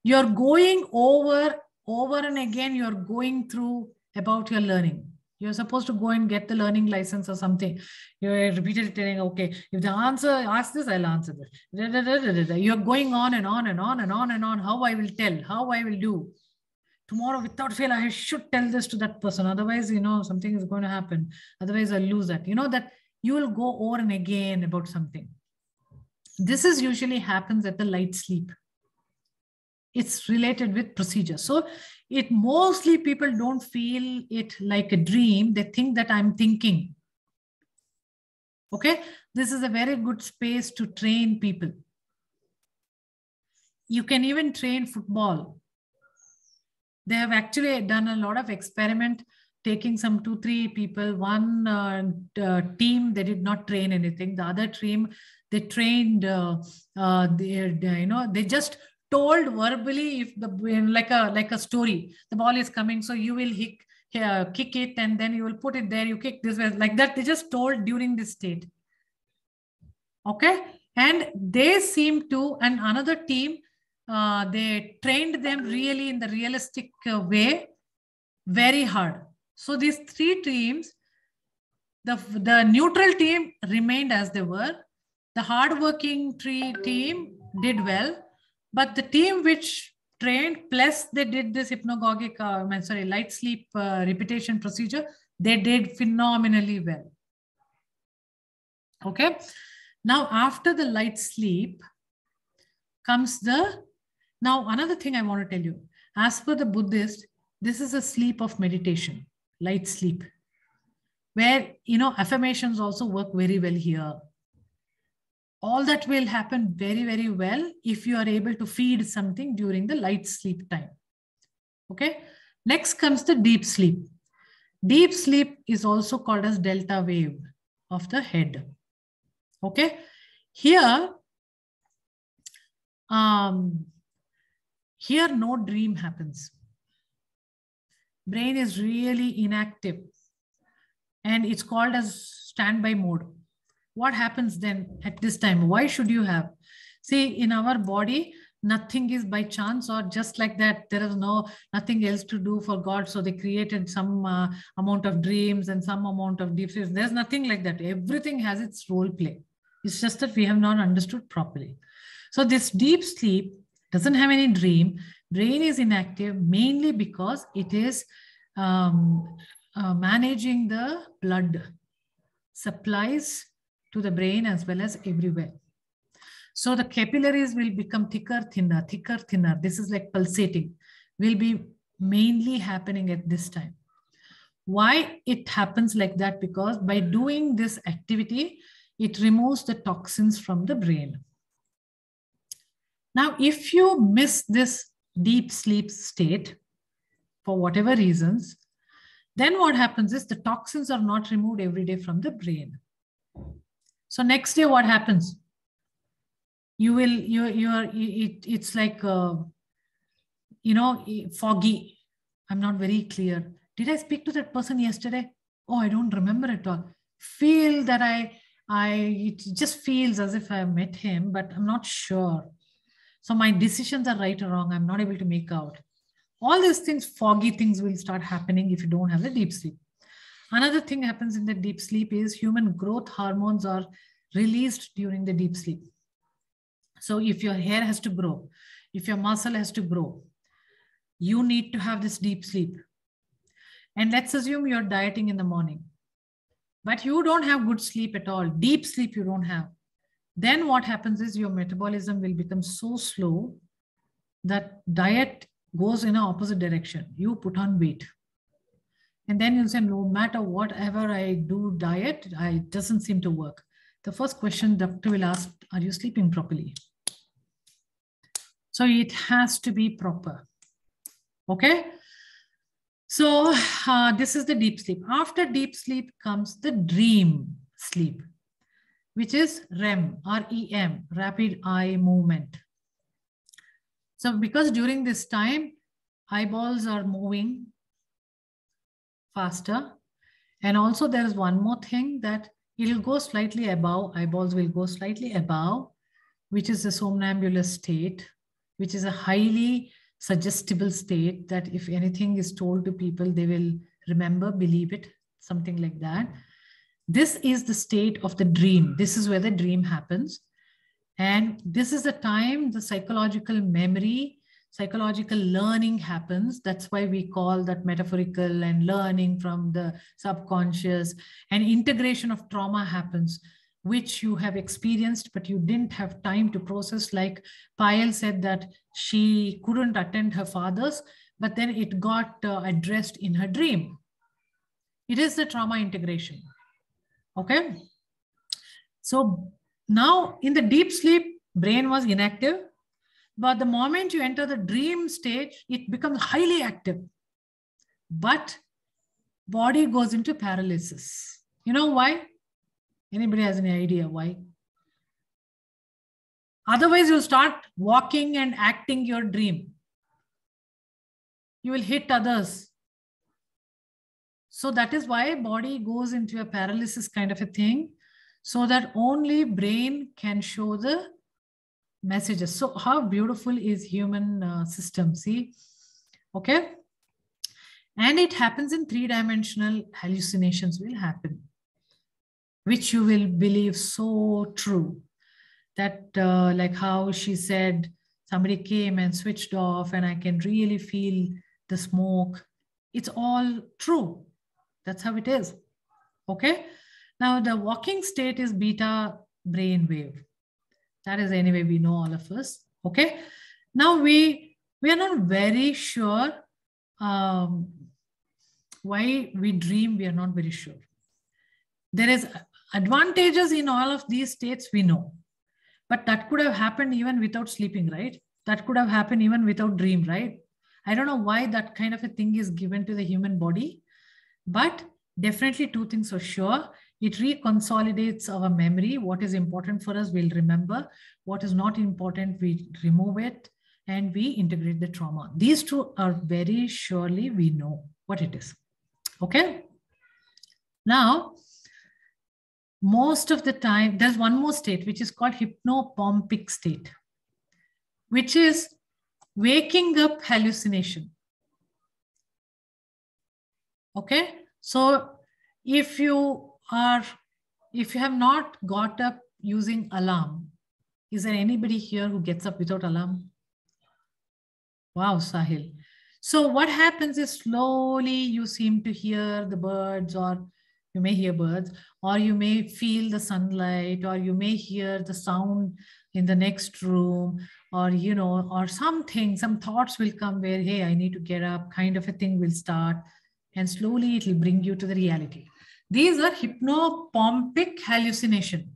You're going over and again, you're going through about your learning. You're supposed to go and get the learning license or something. You're repeatedly telling, okay, if the answer asks this, I'll answer this. You're going on and on and on and on and on. How I will tell, how I will do. Tomorrow, without fail, I should tell this to that person. Otherwise, something is going to happen. Otherwise, I'll lose that. That you will go over and again about something. This is usually happens at the light sleep. It's related with procedure. So it mostly people don't feel it like a dream. They think that I'm thinking. Okay. This is a very good space to train people. You can even train football. They have actually done a lot of experiment, taking some 2-3 people, one team, they did not train anything. The other team, they trained, they just told verbally, if like a story, the ball is coming, so you will kick it and then you will put it there, you kick this way, like that. They just told during this state. Okay. And they seem to, and another team, they trained them really in the realistic way, very hard. So these 3 teams, the neutral team remained as they were. The hardworking team did well, but the team which trained, plus they did this hypnagogic, light sleep repetition procedure, they did phenomenally well. Okay. Now, after the light sleep comes now another thing I want to tell you, as per the Buddhist, this is a sleep of meditation, light sleep, where, affirmations also work very well here. All that will happen very, very well if you are able to feed something during the light sleep time. Okay. Next comes the deep sleep. Deep sleep is also called as delta wave of the head. Okay. Here no dream happens. Brain is really inactive and it's called as standby mode. What happens then at this time? Why should you have? See, in our body, nothing is by chance or just like that. There is nothing else to do for God. So they created some amount of dreams and some amount of deep sleep. There's nothing like that. Everything has its role play. It's just that we have not understood properly. So this deep sleep doesn't have any dream. Brain is inactive mainly because it is managing the blood supplies to the brain as well as everywhere. So the capillaries will become thicker, thinner, thicker, thinner. This is like pulsating, will be mainly happening at this time. Why it happens like that? Because by doing this activity, it removes the toxins from the brain. Now, if you miss this deep sleep state for whatever reasons, then what happens is the toxins are not removed every day from the brain. So next day, what happens? It's like, foggy. I'm not very clear. Did I speak to that person yesterday? Oh, I don't remember at all. Feel that it just feels as if I met him, but I'm not sure. So my decisions are right or wrong. I'm not able to make out. All these things, foggy things will start happening if you don't have the deep sleep. Another thing happens in the deep sleep is human growth hormones are released during the deep sleep. So if your hair has to grow, if your muscle has to grow, you need to have this deep sleep. And let's assume you're dieting in the morning, but you don't have good sleep at all. Deep sleep you don't have. Then what happens is your metabolism will become so slow that diet goes in an opposite direction. You put on weight. And then you'll say, no matter whatever I do diet, it doesn't seem to work. The first question doctor will ask, are you sleeping properly? So it has to be proper. Okay. So this is the deep sleep. After deep sleep comes the dream sleep, which is REM, R-E-M, rapid eye movement. So because during this time, eyeballs are moving faster. And also there is one more thing that it will go slightly above, eyeballs will go slightly above, which is a somnambulous state, which is a highly suggestible state that if anything is told to people, they will remember, believe it, something like that. This is the state of the dream. This is where the dream happens. And this is the time the psychological memory, psychological learning happens. That's why we call that metaphorical and learning from the subconscious, and integration of trauma happens, which you have experienced, but you didn't have time to process. Like Payal said that she couldn't attend her father's, but then it got addressed in her dream. It is the trauma integration. Okay. So now in the deep sleep, brain was inactive, but the moment you enter the dream stage, it becomes highly active, but body goes into paralysis. You know why? Anybody has any idea why? Otherwise, you start walking and acting your dream. You will hit others. So that is why body goes into a paralysis kind of a thing, so that only brain can show the messages. So how beautiful is human system, see? Okay. And it happens in three-dimensional hallucinations will happen, which you will believe so true. That like how she said, somebody came and switched off and I can really feel the smoke. It's all true. That's how it is. Okay. Now the walking state is beta brain wave. That is anyway, we know all of us. Okay. Now we are not very sure why we dream. We are not very sure. There is advantages in all of these states, we know. But that could have happened even without sleeping, right? That could have happened even without dream, right? I don't know why that kind of a thing is given to the human body, but definitely two things for sure. It reconsolidates our memory. What is important for us, we'll remember. What is not important, we remove it and we integrate the trauma. These two are very surely we know what it is. Okay. Now, most of the time, there's one more state, which is called hypnopompic state, which is waking up hallucination. Okay. So if you have not got up using alarm, is there anybody here who gets up without alarm? Wow, Sahil. So what happens is slowly you seem to hear the birds, or you may hear birds, or you may feel the sunlight, or you may hear the sound in the next room, or, you know, or something, some thoughts will come where, hey, I need to get up, kind of a thing will start. and slowly it will bring you to the reality. These are hypnopompic hallucination.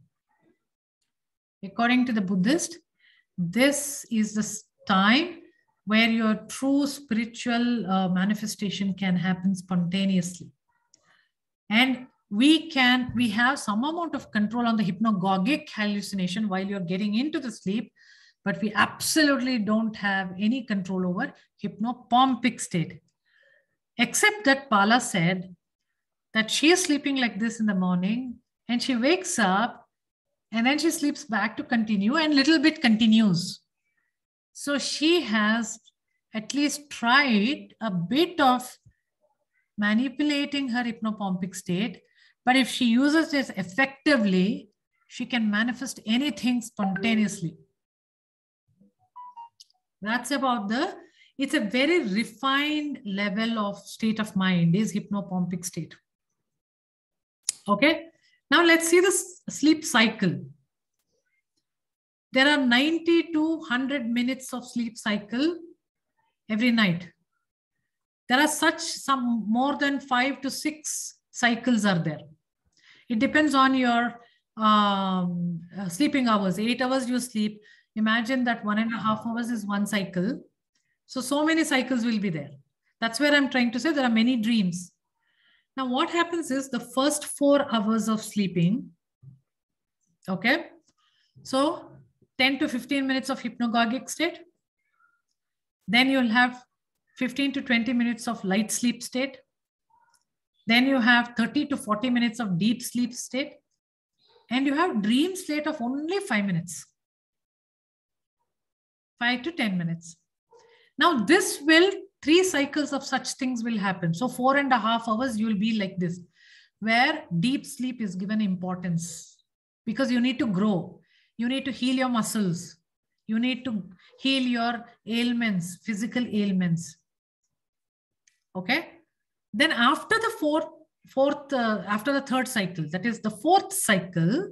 According to the Buddhist, this is the time where your true spiritual manifestation can happen spontaneously. And we have some amount of control on the hypnagogic hallucination while you're getting into the sleep, but we absolutely don't have any control over hypnopompic state. Except that Pala said that she is sleeping like this in the morning and she wakes up and then she sleeps back to continue and little bit continues. So she has at least tried a bit of manipulating her hypnopompic state, but if she uses this effectively, she can manifest anything spontaneously. That's about it's a very refined level of state of mind is hypnopompic state. Okay, now let's see the sleep cycle. There are 90 to 100 minutes of sleep cycle every night. There are some more than 5 to 6 cycles are there. It depends on your sleeping hours. 8 hours you sleep. Imagine that 1.5 hours is one cycle. So many cycles will be there. That's where I'm trying to say there are many dreams. Now what happens is the first 4 hours of sleeping, okay? So 10 to 15 minutes of hypnagogic state. Then you'll have 15 to 20 minutes of light sleep state. Then you have 30 to 40 minutes of deep sleep state. And you have dream state of only 5 minutes. 5 to 10 minutes. Now 3 cycles of such things will happen. So 4.5 hours, you will be like this, where deep sleep is given importance because you need to grow. You need to heal your muscles. You need to heal your ailments, physical ailments. Okay. Then after the after the third cycle, that is the 4th cycle,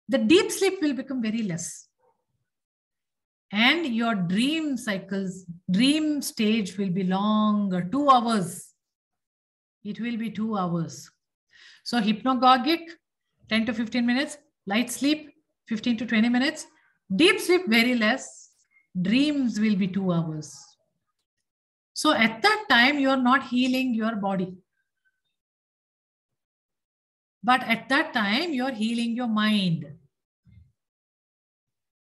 the deep sleep will become very less. And your dream cycles, dream stage will be longer, 2 hours. It will be 2 hours. So hypnagogic, 10 to 15 minutes, light sleep, 15 to 20 minutes, deep sleep, very less, dreams will be 2 hours. So at that time, you're not healing your body. But at that time, you're healing your mind.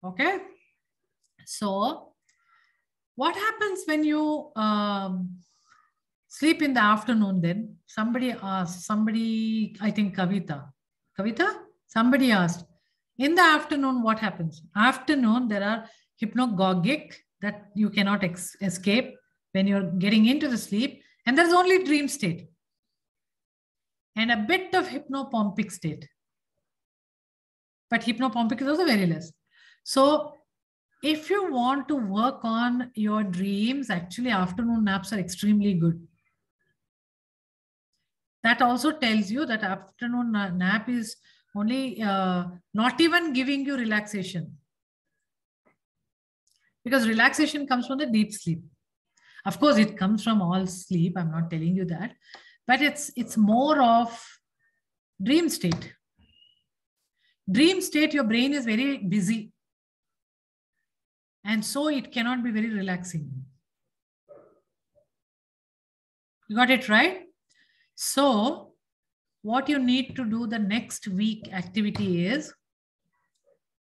Okay? So what happens when you sleep in the afternoon then? Somebody asked, I think Kavita, somebody asked, in the afternoon, what happens? Afternoon, there are hypnagogic that you cannot escape when you're getting into the sleep. And there's only dream state. And a bit of hypnopompic state. But hypnopompic is also very less. So if you want to work on your dreams, actually afternoon naps are extremely good. That also tells you that afternoon nap is only not even giving you relaxation. Because relaxation comes from the deep sleep. Of course, it comes from all sleep. I'm not telling you that. But it's more of dream state. Dream state, your brain is very busy. And so it cannot be very relaxing. You got it right? So what you need to do the next week activity is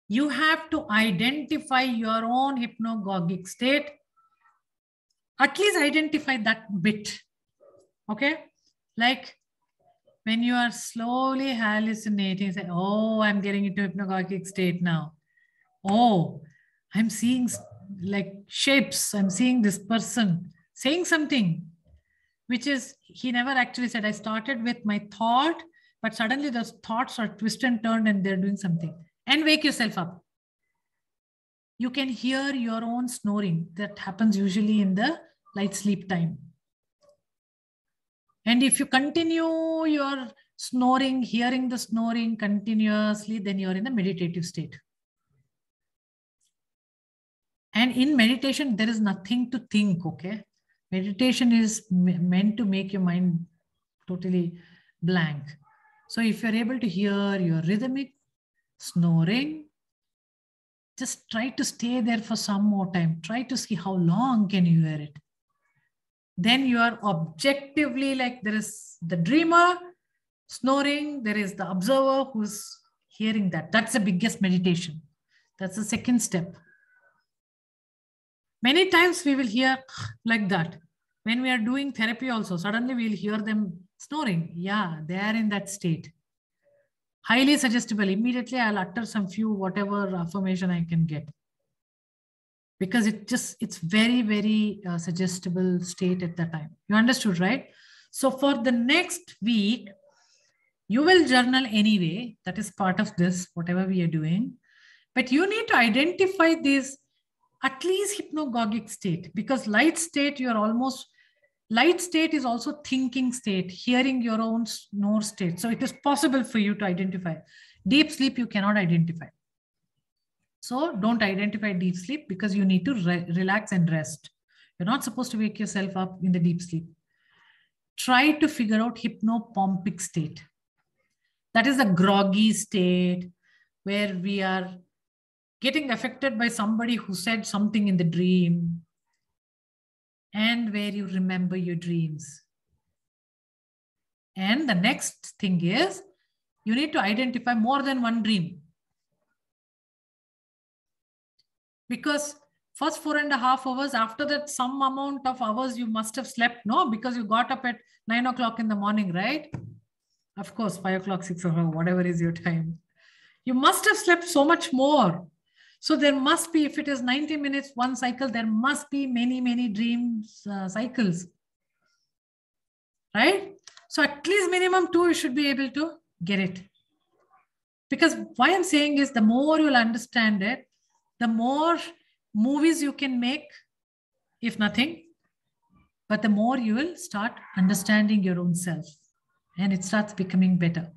you have to identify your own hypnagogic state. At least identify that bit. Okay? Like when you are slowly hallucinating, say, oh, I'm getting into hypnagogic state now. Oh, I'm seeing like shapes. I'm seeing this person saying something, which is, he never actually said. I started with my thought, but suddenly those thoughts are twisted and turned and they're doing something. And wake yourself up. You can hear your own snoring. That happens usually in the light sleep time. And if you continue your snoring, hearing the snoring continuously, then you're in a meditative state. And in meditation, there is nothing to think, okay? Meditation is meant to make your mind totally blank. So if you're able to hear your rhythmic snoring, just try to stay there for some more time. Try to see how long can you hear it. Then you are objectively, like, there is the dreamer snoring, there is the observer who's hearing that. That's the biggest meditation. That's the second step. Many times we will hear like that. When we are doing therapy also, suddenly we'll hear them snoring. Yeah, they are in that state. Highly suggestible. Immediately I'll utter some few whatever affirmation I can get. Because it's very, very suggestible state at that time. You understood, right? So for the next week, you will journal anyway. That is part of this, whatever we are doing. But you need to identify this at least hypnagogic state, because light state, light state is also thinking state, hearing your own snore state. So it is possible for you to identify. Deep sleep, you cannot identify. So don't identify deep sleep, because you need to relax and rest. You're not supposed to wake yourself up in the deep sleep. Try to figure out hypnopompic state. That is a groggy state where we are getting affected by somebody who said something in the dream, and where you remember your dreams. And the next thing is, you need to identify more than one dream. Because first 4.5 hours, after that, some amount of hours you must have slept, no? Because you got up at 9 o'clock in the morning, right? Of course, 5 o'clock, 6 o'clock, whatever is your time. You must have slept so much more. So there must be, if it is 90 minutes, one cycle, there must be many, many dreams cycles, right? So at least minimum 2, you should be able to get it. Because why I'm saying is, the more you'll understand it, the more movies you can make, if nothing, but the more you will start understanding your own self, and it starts becoming better.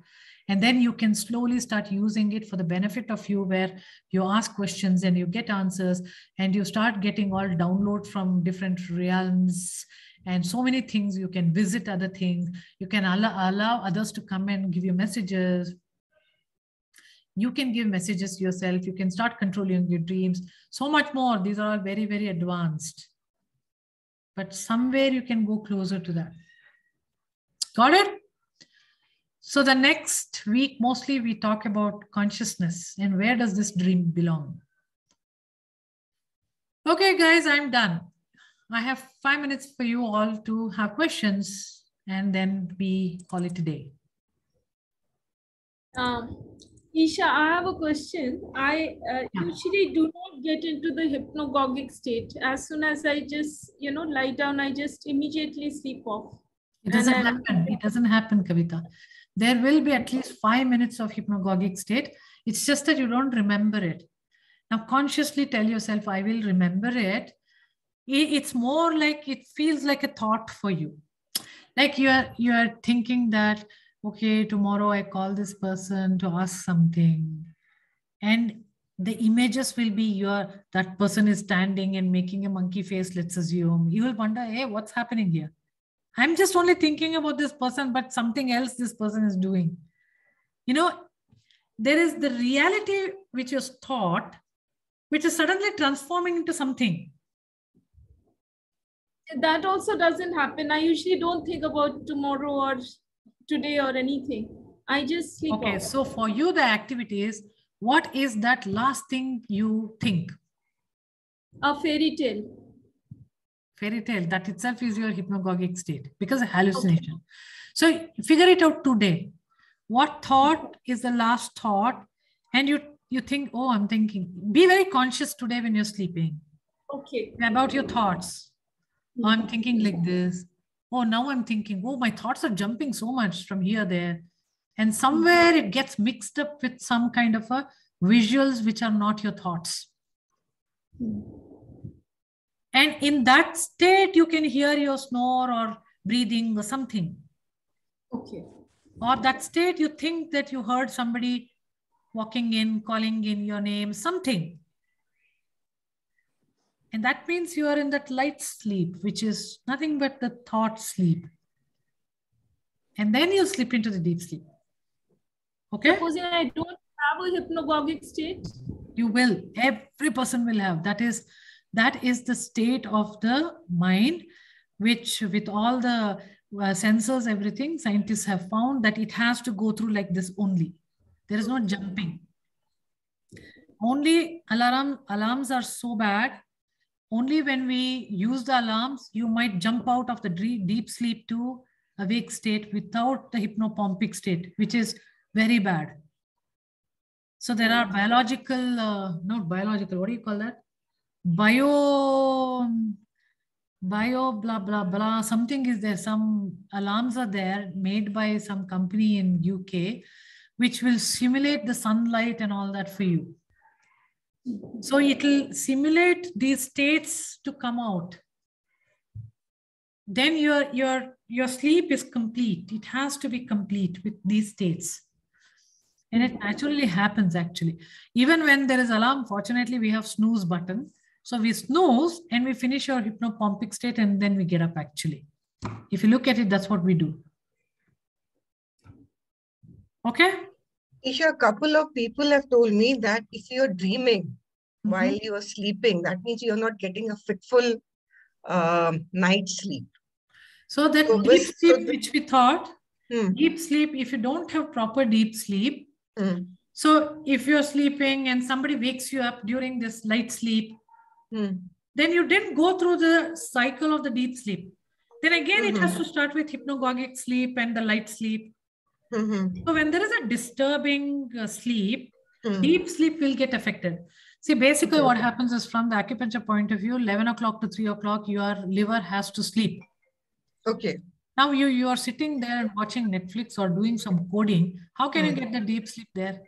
And then you can slowly start using it for the benefit of you, where you ask questions and you get answers, and you start getting all download from different realms and so many things. You can visit other things. You can allow others to come and give you messages. You can give messages to yourself. You can start controlling your dreams. So much more. These are all very, very advanced. But somewhere you can go closer to that. Got it? So the next week, mostly we talk about consciousness and where does this dream belong. Okay, guys, I'm done. I have 5 minutes for you all to have questions, and then we call it a day. Isha, I have a question. I usually do not get into the hypnagogic state. As soon as I just, lie down, I just immediately sleep off. It doesn't happen. It doesn't happen, Kavita. There will be at least 5 minutes of hypnagogic state. It's just that you don't remember it. Now, consciously tell yourself, I will remember it. It's more like, it feels like a thought for you. Like you are thinking that, okay, tomorrow I call this person to ask something. And the images will be that person is standing and making a monkey face, let's assume. You will wonder, hey, what's happening here? I'm just only thinking about this person, but something else this person is doing. There is the reality which is thought, which is suddenly transforming into something. That also doesn't happen. I usually don't think about tomorrow or today or anything. I just sleep Okay, off. so for you, the activity is, what is that last thing you think? A fairy tale. Fairy tale, that itself is your hypnagogic state, because of hallucination. Okay. So figure it out today. What thought is the last thought? And you think, oh, I'm thinking. Be very conscious today when you're sleeping. Okay. About your thoughts. Oh, I'm thinking like this. Oh, now I'm thinking, oh, my thoughts are jumping so much from here, there. And somewhere it gets mixed up with some kind of a visuals which are not your thoughts. And in that state, you can hear your snore or breathing or something. Okay. Or that state, you think that you heard somebody walking in, calling in your name, something. And that means you are in that light sleep, which is nothing but the thought sleep. And then you slip into the deep sleep. Okay? Supposing I don't have a hypnagogic state? You will. Every person will have. That is the state of the mind, which with all the sensors, everything, scientists have found that it has to go through like this only. There is no jumping. Only alarms are so bad. Only when we use the alarms, you might jump out of the deep sleep to awake state without the hypnopompic state, which is very bad. So there are biological, not biological, what do you call that? Bio blah, blah, blah, something is there. Some alarms are there made by some company in UK, which will simulate the sunlight and all that for you. So it will simulate these states to come out. Then your sleep is complete. It has to be complete with these states. And it naturally happens actually. Even when there is alarm, fortunately, we have snooze button. So we snooze and we finish our hypnopompic state and then we get up actually. If you look at it, that's what we do. Okay? Isha, a couple of people have told me that if you're dreaming while you're sleeping, that means you're not getting a fitful night sleep. So that deep sleep, which we thought, deep sleep, if you don't have proper deep sleep, so if you're sleeping and somebody wakes you up during this light sleep, then you didn't go through the cycle of the deep sleep. Then again, it has to start with hypnagogic sleep and the light sleep. So when there is a disturbing sleep, deep sleep will get affected. See, basically what happens is from the acupuncture point of view, 11 o'clock to 3 o'clock, your liver has to sleep. Okay. Now you are sitting there and watching Netflix or doing some coding. How can you get the deep sleep there?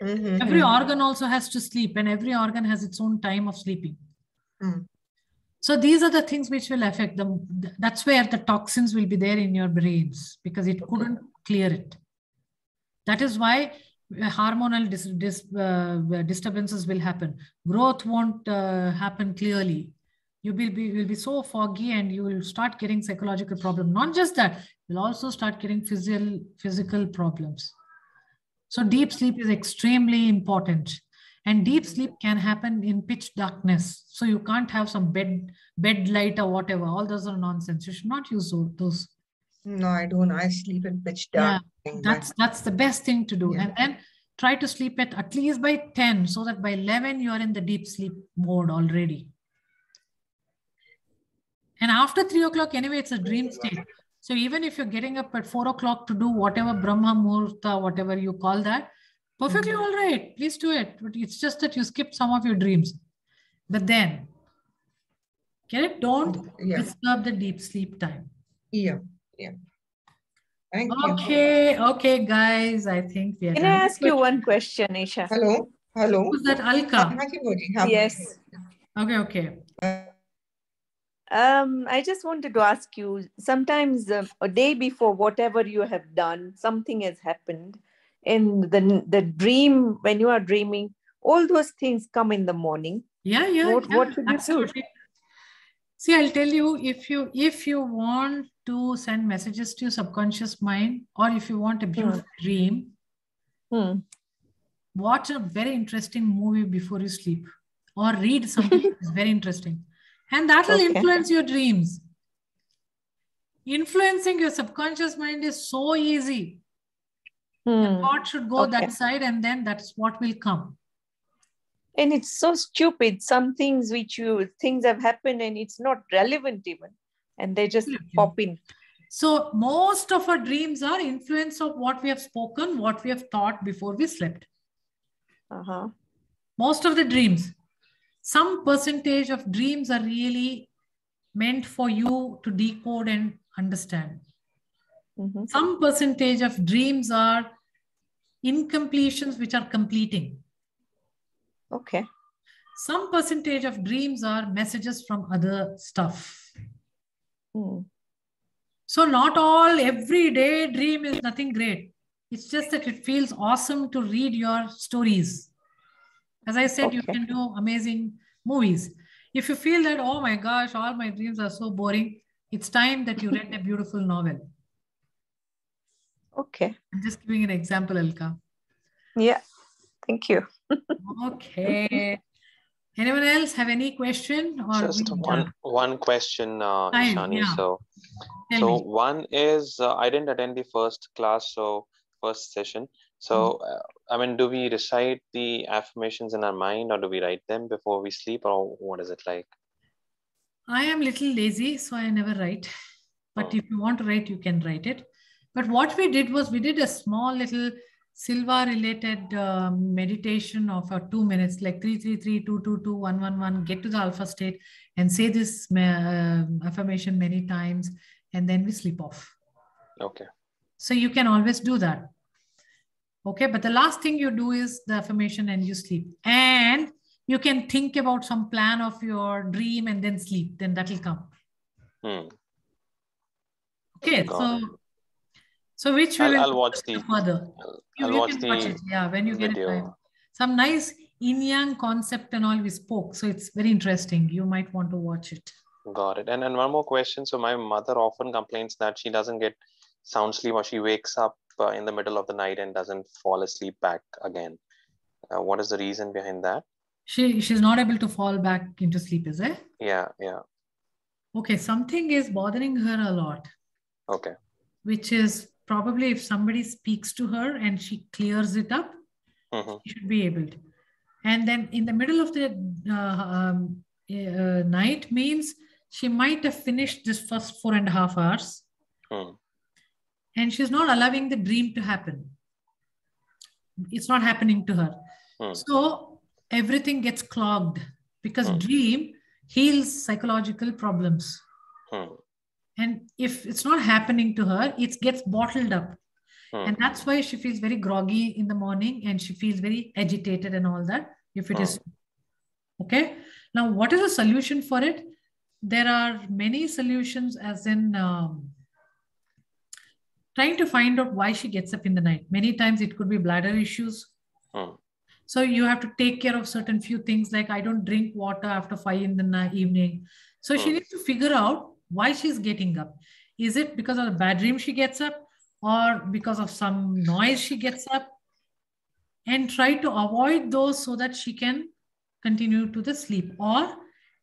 Every organ also has to sleep and every organ has its own time of sleeping. So these are the things which will affect them. That's where the toxins will be there in your brains because it couldn't clear it. That is why hormonal disturbances will happen. Growth won't happen clearly. You will be so foggy and you will start getting psychological problems. Not just that, you'll also start getting physical problems. So deep sleep is extremely important. And deep sleep can happen in pitch darkness. So you can't have some bed light or whatever. All those are nonsense. You should not use those. No, I don't. I sleep in pitch dark. Yeah, that's the best thing to do. Yeah. And then try to sleep at least by 10 so that by 11 you are in the deep sleep mode already. And after 3 o'clock, anyway, it's a dream state. So even if you're getting up at 4 o'clock to do whatever Brahma Muhurta, whatever you call that, perfectly all right. Please do it. But it's just that you skip some of your dreams. But then, get it? Don't disturb the deep sleep time. Yeah. Thank you. Okay, guys. I think we are Can I ask you one question, Isha? Hello. Who's that, Alka? Yes. Okay. I just wanted to ask you, sometimes a day before whatever you have done, something has happened. In the dream, when you are dreaming, all those things come in the morning. Yeah. What should you do? See, I'll tell you, if you want to send messages to your subconscious mind, or if you want a beautiful dream, watch a very interesting movie before you sleep, or read something that's very interesting. And that will influence your dreams. Influencing your subconscious mind is so easy. The thought should go that side, and then that's what will come. And it's so stupid. Some things things have happened and it's not relevant even. And they just pop in. So most of our dreams are influence of what we have spoken, what we have thought before we slept. Most of the dreams. Some percentage of dreams are really meant for you to decode and understand. Some percentage of dreams are incompletions which are completing. Okay. Some percentage of dreams are messages from other stuff. So not every day dream is nothing great. It's just that it feels awesome to read your stories. As I said, you can do amazing movies. If you feel that, oh my gosh, all my dreams are so boring, it's time that you read a beautiful novel. Okay. I'm just giving an example, Alka. Yeah. Thank you. Okay. Anyone else have any question? Or just one question, Ishani. Yeah. So one is I didn't attend the first session. So I mean, do we recite the affirmations in our mind, or do we write them before we sleep, or what is it like? I am a little lazy, so I never write. But if you want to write, you can write it. But what we did was we did a small little Silva related meditation of 2 minutes, like 333 222 111, get to the alpha state and say this affirmation many times, and then we sleep off. Okay. So you can always do that. Okay, but the last thing you do is the affirmation and you sleep. And you can think about some plan of your dream and then sleep. Then that will come. Okay, so which I'll watch the further. I'll watch the watch it. Yeah, when you get time. Some nice yin-yang concept and all we spoke. So it's very interesting. You might want to watch it. Got it. And one more question. So my mother often complains that she doesn't get sound sleep, or she wakes up in the middle of the night and doesn't fall asleep back again. What is the reason behind that? She's not able to fall back into sleep, is it? Yeah. Okay, something is bothering her a lot. Okay. Which is probably if somebody speaks to her and she clears it up, she should be able to. And then in the middle of the night means she might have finished this first 4.5 hours. And she's not allowing the dream to happen. It's not happening to her. So everything gets clogged because dream heals psychological problems. And if it's not happening to her, it gets bottled up. And that's why she feels very groggy in the morning and she feels very agitated and all that. If it is okay. Now, what is the solution for it? There are many solutions, as in trying to find out why she gets up in the night. Many times it could be bladder issues. So you have to take care of certain few things, like I don't drink water after 5 in the evening. So she needs to figure out why she's getting up. Is it because of a bad dream she gets up, or because of some noise she gets up? And try to avoid those so that she can continue to the sleep. Or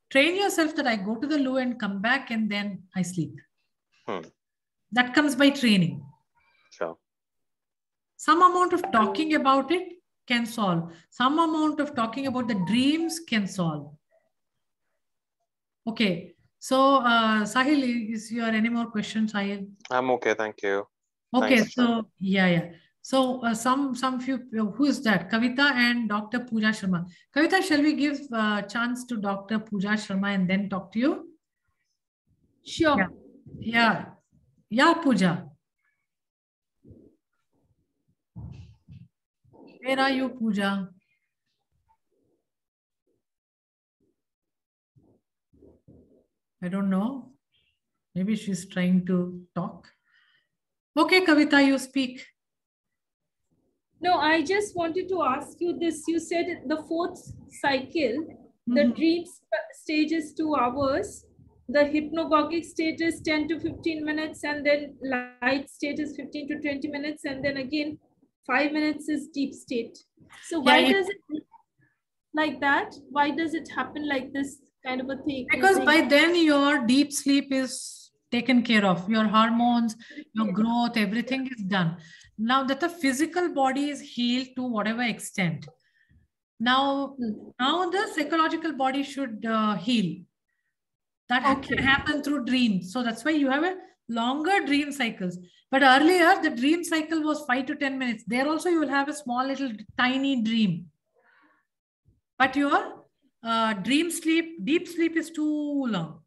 train yourself that I go to the loo and come back and then I sleep. That comes by training. Sure. Some amount of talking about it can solve. Some amount of talking about the dreams can solve. Okay. So, Sahil, is there any more questions, Sahil? I'm okay, thank you. Okay, thanks, so yeah. So some few, who is that? Kavita and Dr. Pooja Sharma. Kavita, shall we give a chance to Dr. Pooja Sharma and then talk to you? Sure. Yeah, Pooja. Where are you, Pooja? I don't know. Maybe she's trying to talk. Okay, Kavita, you speak. No, I just wanted to ask you this. You said the 4th cycle, the dream stage is 2 hours, the hypnagogic stage is 10 to 15 minutes, and then light stage is 15 to 20 minutes, and then again 5 minutes is deep state. So why does it like that? Why does it happen like this kind of a thing? Because by then your deep sleep is taken care of. Your hormones, your growth, everything is done. Now that the physical body is healed to whatever extent. Now the psychological body should heal. That can happen through dreams. So that's why you have a longer dream cycles. But earlier, the dream cycle was 5 to 10 minutes. There also you will have a small little tiny dream. But your dream sleep, deep sleep is too long.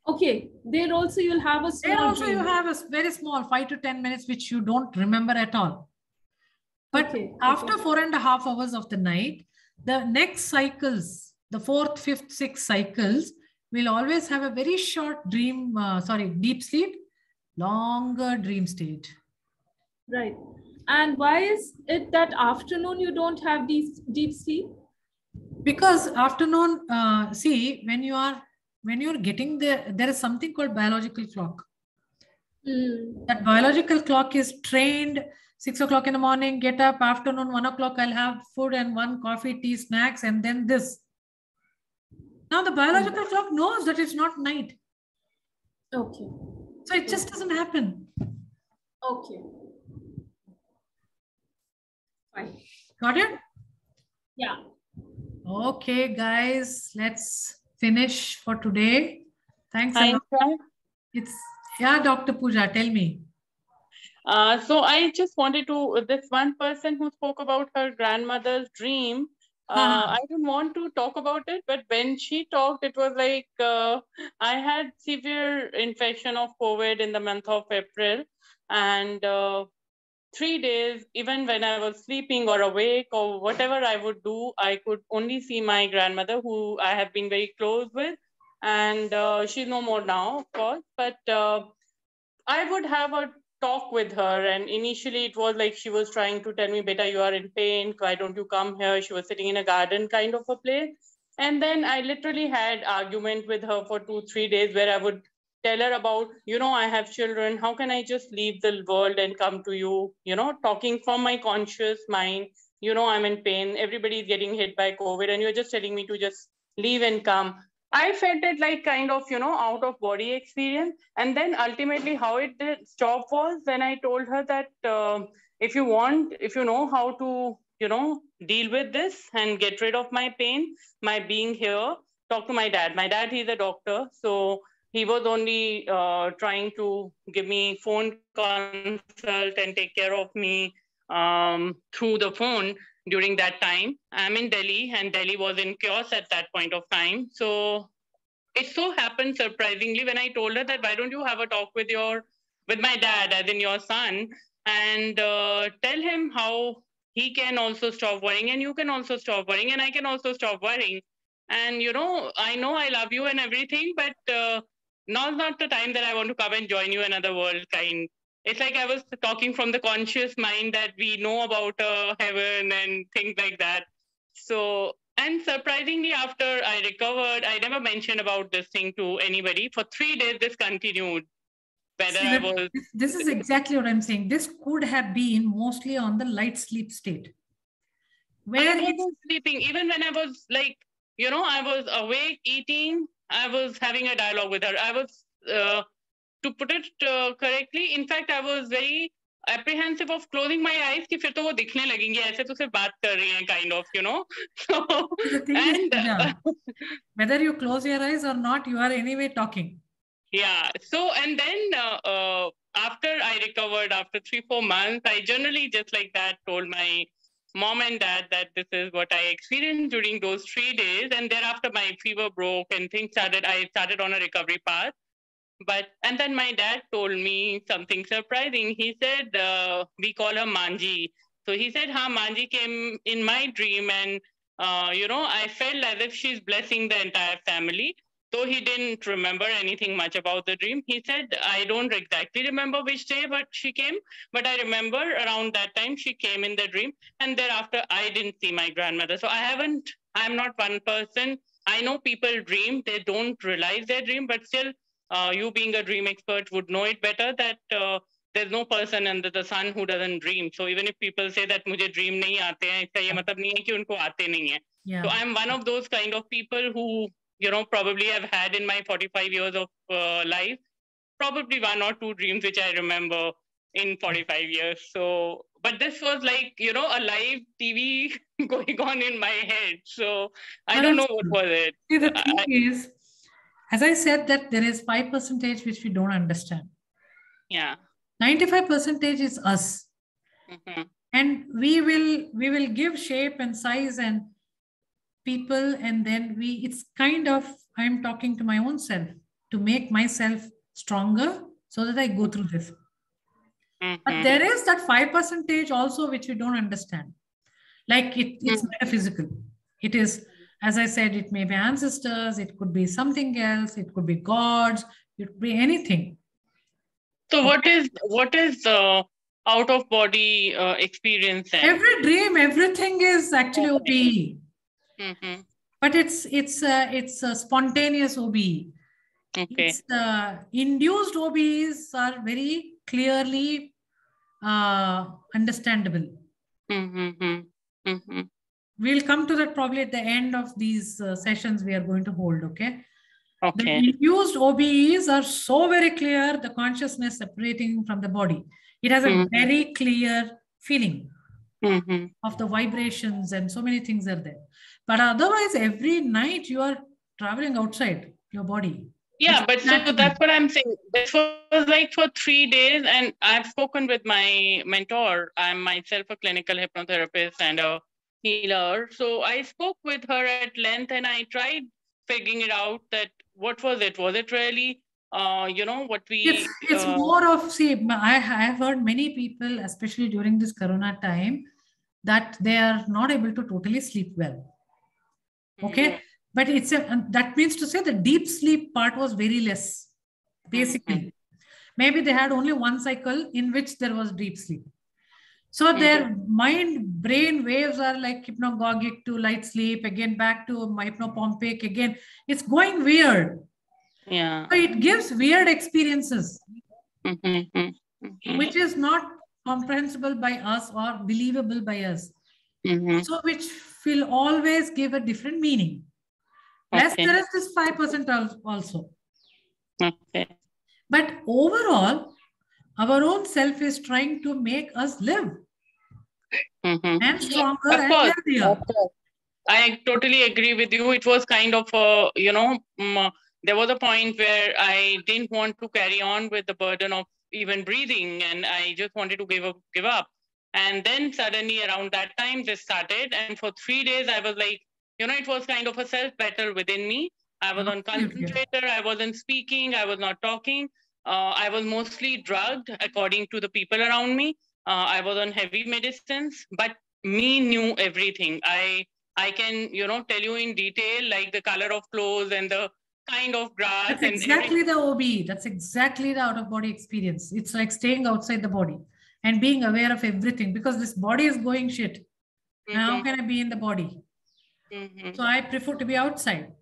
Okay, there also you'll have a small There also dream. you have a very small 5 to 10 minutes, which you don't remember at all. But after 4.5 hours of the night, the next cycles, the 4th, 5th, 6th cycles will always have a very short dream, deep sleep, longer dream state. Right. And why is it that afternoon you don't have deep sleep? Because afternoon, see, when you're getting there is something called biological clock. That biological clock is trained 6 o'clock in the morning, get up, afternoon, 1 o'clock, I'll have food and 1 coffee, tea, snacks, and then this. Now the biological clock knows that it's not night. Okay. So it just doesn't happen. Okay. Fine. Got it? Yeah. Okay, guys, let's finish for today. Thanks a lot. Yeah, Dr. Pooja, tell me. So I just wanted to, this one person who spoke about her grandmother's dream, I don't want to talk about it, but when she talked, it was like, I had severe infection of COVID in the month of April, and 3 days, even when I was sleeping or awake or whatever I would do, I could only see my grandmother, who I have been very close with, and she's no more now, of course, but I would have a talk with her, and initially it was like she was trying to tell me, beta, you are in pain, why don't you come here? She was sitting in a garden kind of a place, and then I literally had argument with her for 2-3 days where I would tell her about, I have children, how can I just leave the world and come to you, talking from my conscious mind, I'm in pain, everybody is getting hit by COVID, and you're just telling me to just leave and come. I felt it like kind of, out of body experience. And then ultimately how it did stop was when I told her that if you know how to, deal with this and get rid of my pain, my being here, talk to my dad. My dad, he's a doctor. So he was only trying to give me phone consult and take care of me through the phone. During that time, I'm in Delhi, and Delhi was in chaos at that point of time. So it so happened surprisingly when I told her that, why don't you have a talk with my dad, as in your son, and tell him how he can also stop worrying, and you can also stop worrying, and I can also stop worrying. And, I know I love you and everything, but now's not the time that I want to come and join you another world kind. It's like I was talking from the conscious mind that we know about heaven and things like that. So, and surprisingly, after I recovered, I never mentioned about this thing to anybody. For 3 days, this continued. This is exactly what I'm saying. This could have been mostly on the light sleep state. Where I was sleeping, even when I was like, I was awake, eating, I was having a dialogue with her. I was, to put it correctly, in fact, I was very apprehensive of closing my eyes कि फिर तो वो दिखने लगेंगी ऐसे तो सिर्फ बात कर रही हैं kind of, So, the thing is, whether you close your eyes or not, you are anyway talking. Yeah. So, and then after I recovered, after 3-4 months, I generally just like that told my mom and dad that this is what I experienced during those 3 days. And thereafter my fever broke and things started, I started on a recovery path. And then my dad told me something surprising. He said, we call her Manji. So he said, Manji came in my dream, and, I felt as if she's blessing the entire family. So he didn't remember anything much about the dream. He said, I don't exactly remember which day, but she came. But I remember around that time she came in the dream. And thereafter, I didn't see my grandmother. So I'm not one person. I know people dream, they don't realize their dream, but still, you being a dream expert would know it better that there's no person under the sun who doesn't dream. So even if people say that मुझे dream नहीं आते हैं, इसका ये मतलब नहीं है कि उनको आते नहीं हैं. So I'm one of those kind of people who, probably have had in my 45 years of life, probably 1 or 2 dreams which I remember in 45 years. So, but this was like, a live TV going on in my head. So I don't know what was it. See, the thing is, as I said, that there is 5% which we don't understand. Yeah. 95% is us. Mm-hmm. And we will give shape and size and people, and then it's kind of, I'm talking to my own self to make myself stronger so that I go through this. Mm-hmm. But there is that 5% also which we don't understand. Like it's metaphysical. It is, as I said, it may be ancestors, it could be something else, it could be gods, it could be anything. So what is out of body experience then? Every dream, everything is actually OBE. Mm-hmm. But it's a spontaneous OBE. Okay. It's, induced OBEs are very clearly understandable. We'll come to that probably at the end of these sessions we are going to hold, okay? Okay. The induced OBEs are so very clear, the consciousness separating from the body. It has a very clear feeling of the vibrations, and so many things are there. But otherwise, every night you are traveling outside your body. Yeah, but so that's what I'm saying. This was like for 3 days, and I've spoken with my mentor. I'm myself a clinical hypnotherapist and a healer. So I spoke with her at length, and I tried figuring it out that what was it? Was it really, you know, what we... It's more of, see, I have heard many people, especially during this Corona time, that they are not able to totally sleep well. Okay. But it's that means to say the deep sleep part was very less, basically. Maybe they had only one cycle in which there was deep sleep. So their mind-brain waves are like hypnagogic to light sleep, again back to hypnopompic, again. It's going weird. Yeah. So it gives weird experiences, which is not comprehensible by us or believable by us. So which will always give a different meaning. Plus, there is this 5% also. Okay. But overall, our own self is trying to make us live and stronger and healthier. I totally agree with you. It was kind of, you know, there was a point where I didn't want to carry on with the burden of even breathing, and I just wanted to give up. And then suddenly around that time, this started. And for 3 days, I was like, you know, it was kind of a self-battle within me. I was on concentrator, I wasn't speaking, I was not talking. I was mostly drugged according to the people around me. I was on heavy medicines, but me knew everything. I can, you know, tell you in detail, like the color of clothes and the kind of grass. That's exactly the OB. That's exactly the out-of-body experience. It's like staying outside the body and being aware of everything, because this body is going shit. How can I be in the body? So I prefer to be outside.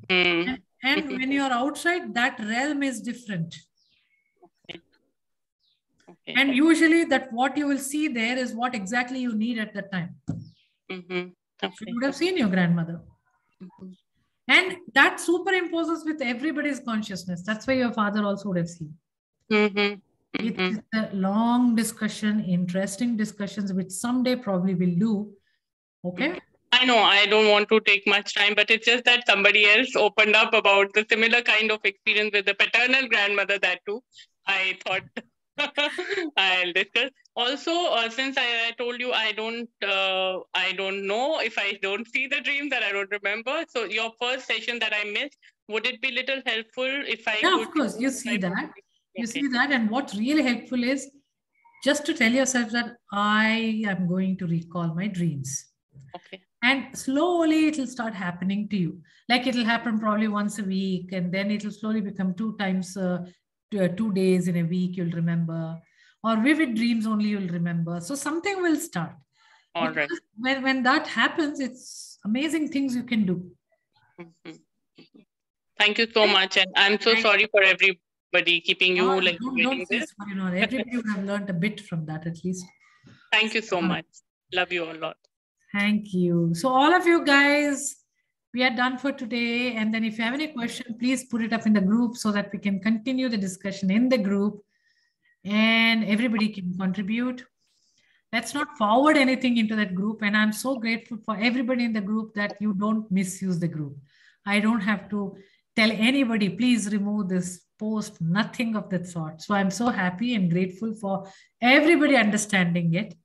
And when you're outside, that realm is different. And usually that what you will see there is what exactly you need at that time. You would have seen your grandmother. And that superimposes with everybody's consciousness. That's why your father also would have seen. It's a long discussion, interesting discussions, which someday probably we'll do. Okay. I know I don't want to take much time, but it's just that somebody else opened up about the similar kind of experience with the paternal grandmother, that too. I thought I'll discuss. Also, since I told you I don't know if I don't see the dreams, that I don't remember. So your first session that I missed, would it be little helpful if I could? Of course, you see that. You see that, and what's really helpful is just to tell yourself that I am going to recall my dreams. Okay. And slowly it will start happening to you. Like it will happen probably once a week, and then it will slowly become 2 times, 2 days in a week you'll remember, or vivid dreams only you'll remember. So something will start. All right. When that happens, it's amazing things you can do. Thank you so much. And I'm so sorry for everybody keeping you like don't say sorry, no. Everybody would have learned a bit from that at least. Thank you so much. Love you a lot. Thank you. So all of you guys, we are done for today. And then if you have any question, please put it up in the group so that we can continue the discussion in the group and everybody can contribute. Let's not forward anything into that group. And I'm so grateful for everybody in the group that you don't misuse the group. I don't have to tell anybody, please remove this post, nothing of that sort. So I'm so happy and grateful for everybody understanding it.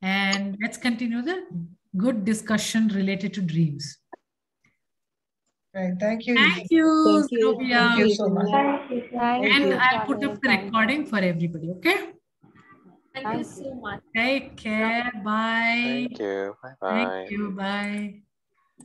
And let's continue the good discussion related to dreams. Right. Thank you. Thank you, Sylvia. Thank you so much. And I'll put up the recording for everybody, okay? Thank you so much. Take care. Bye. Thank you. Bye-bye. Thank you. Bye.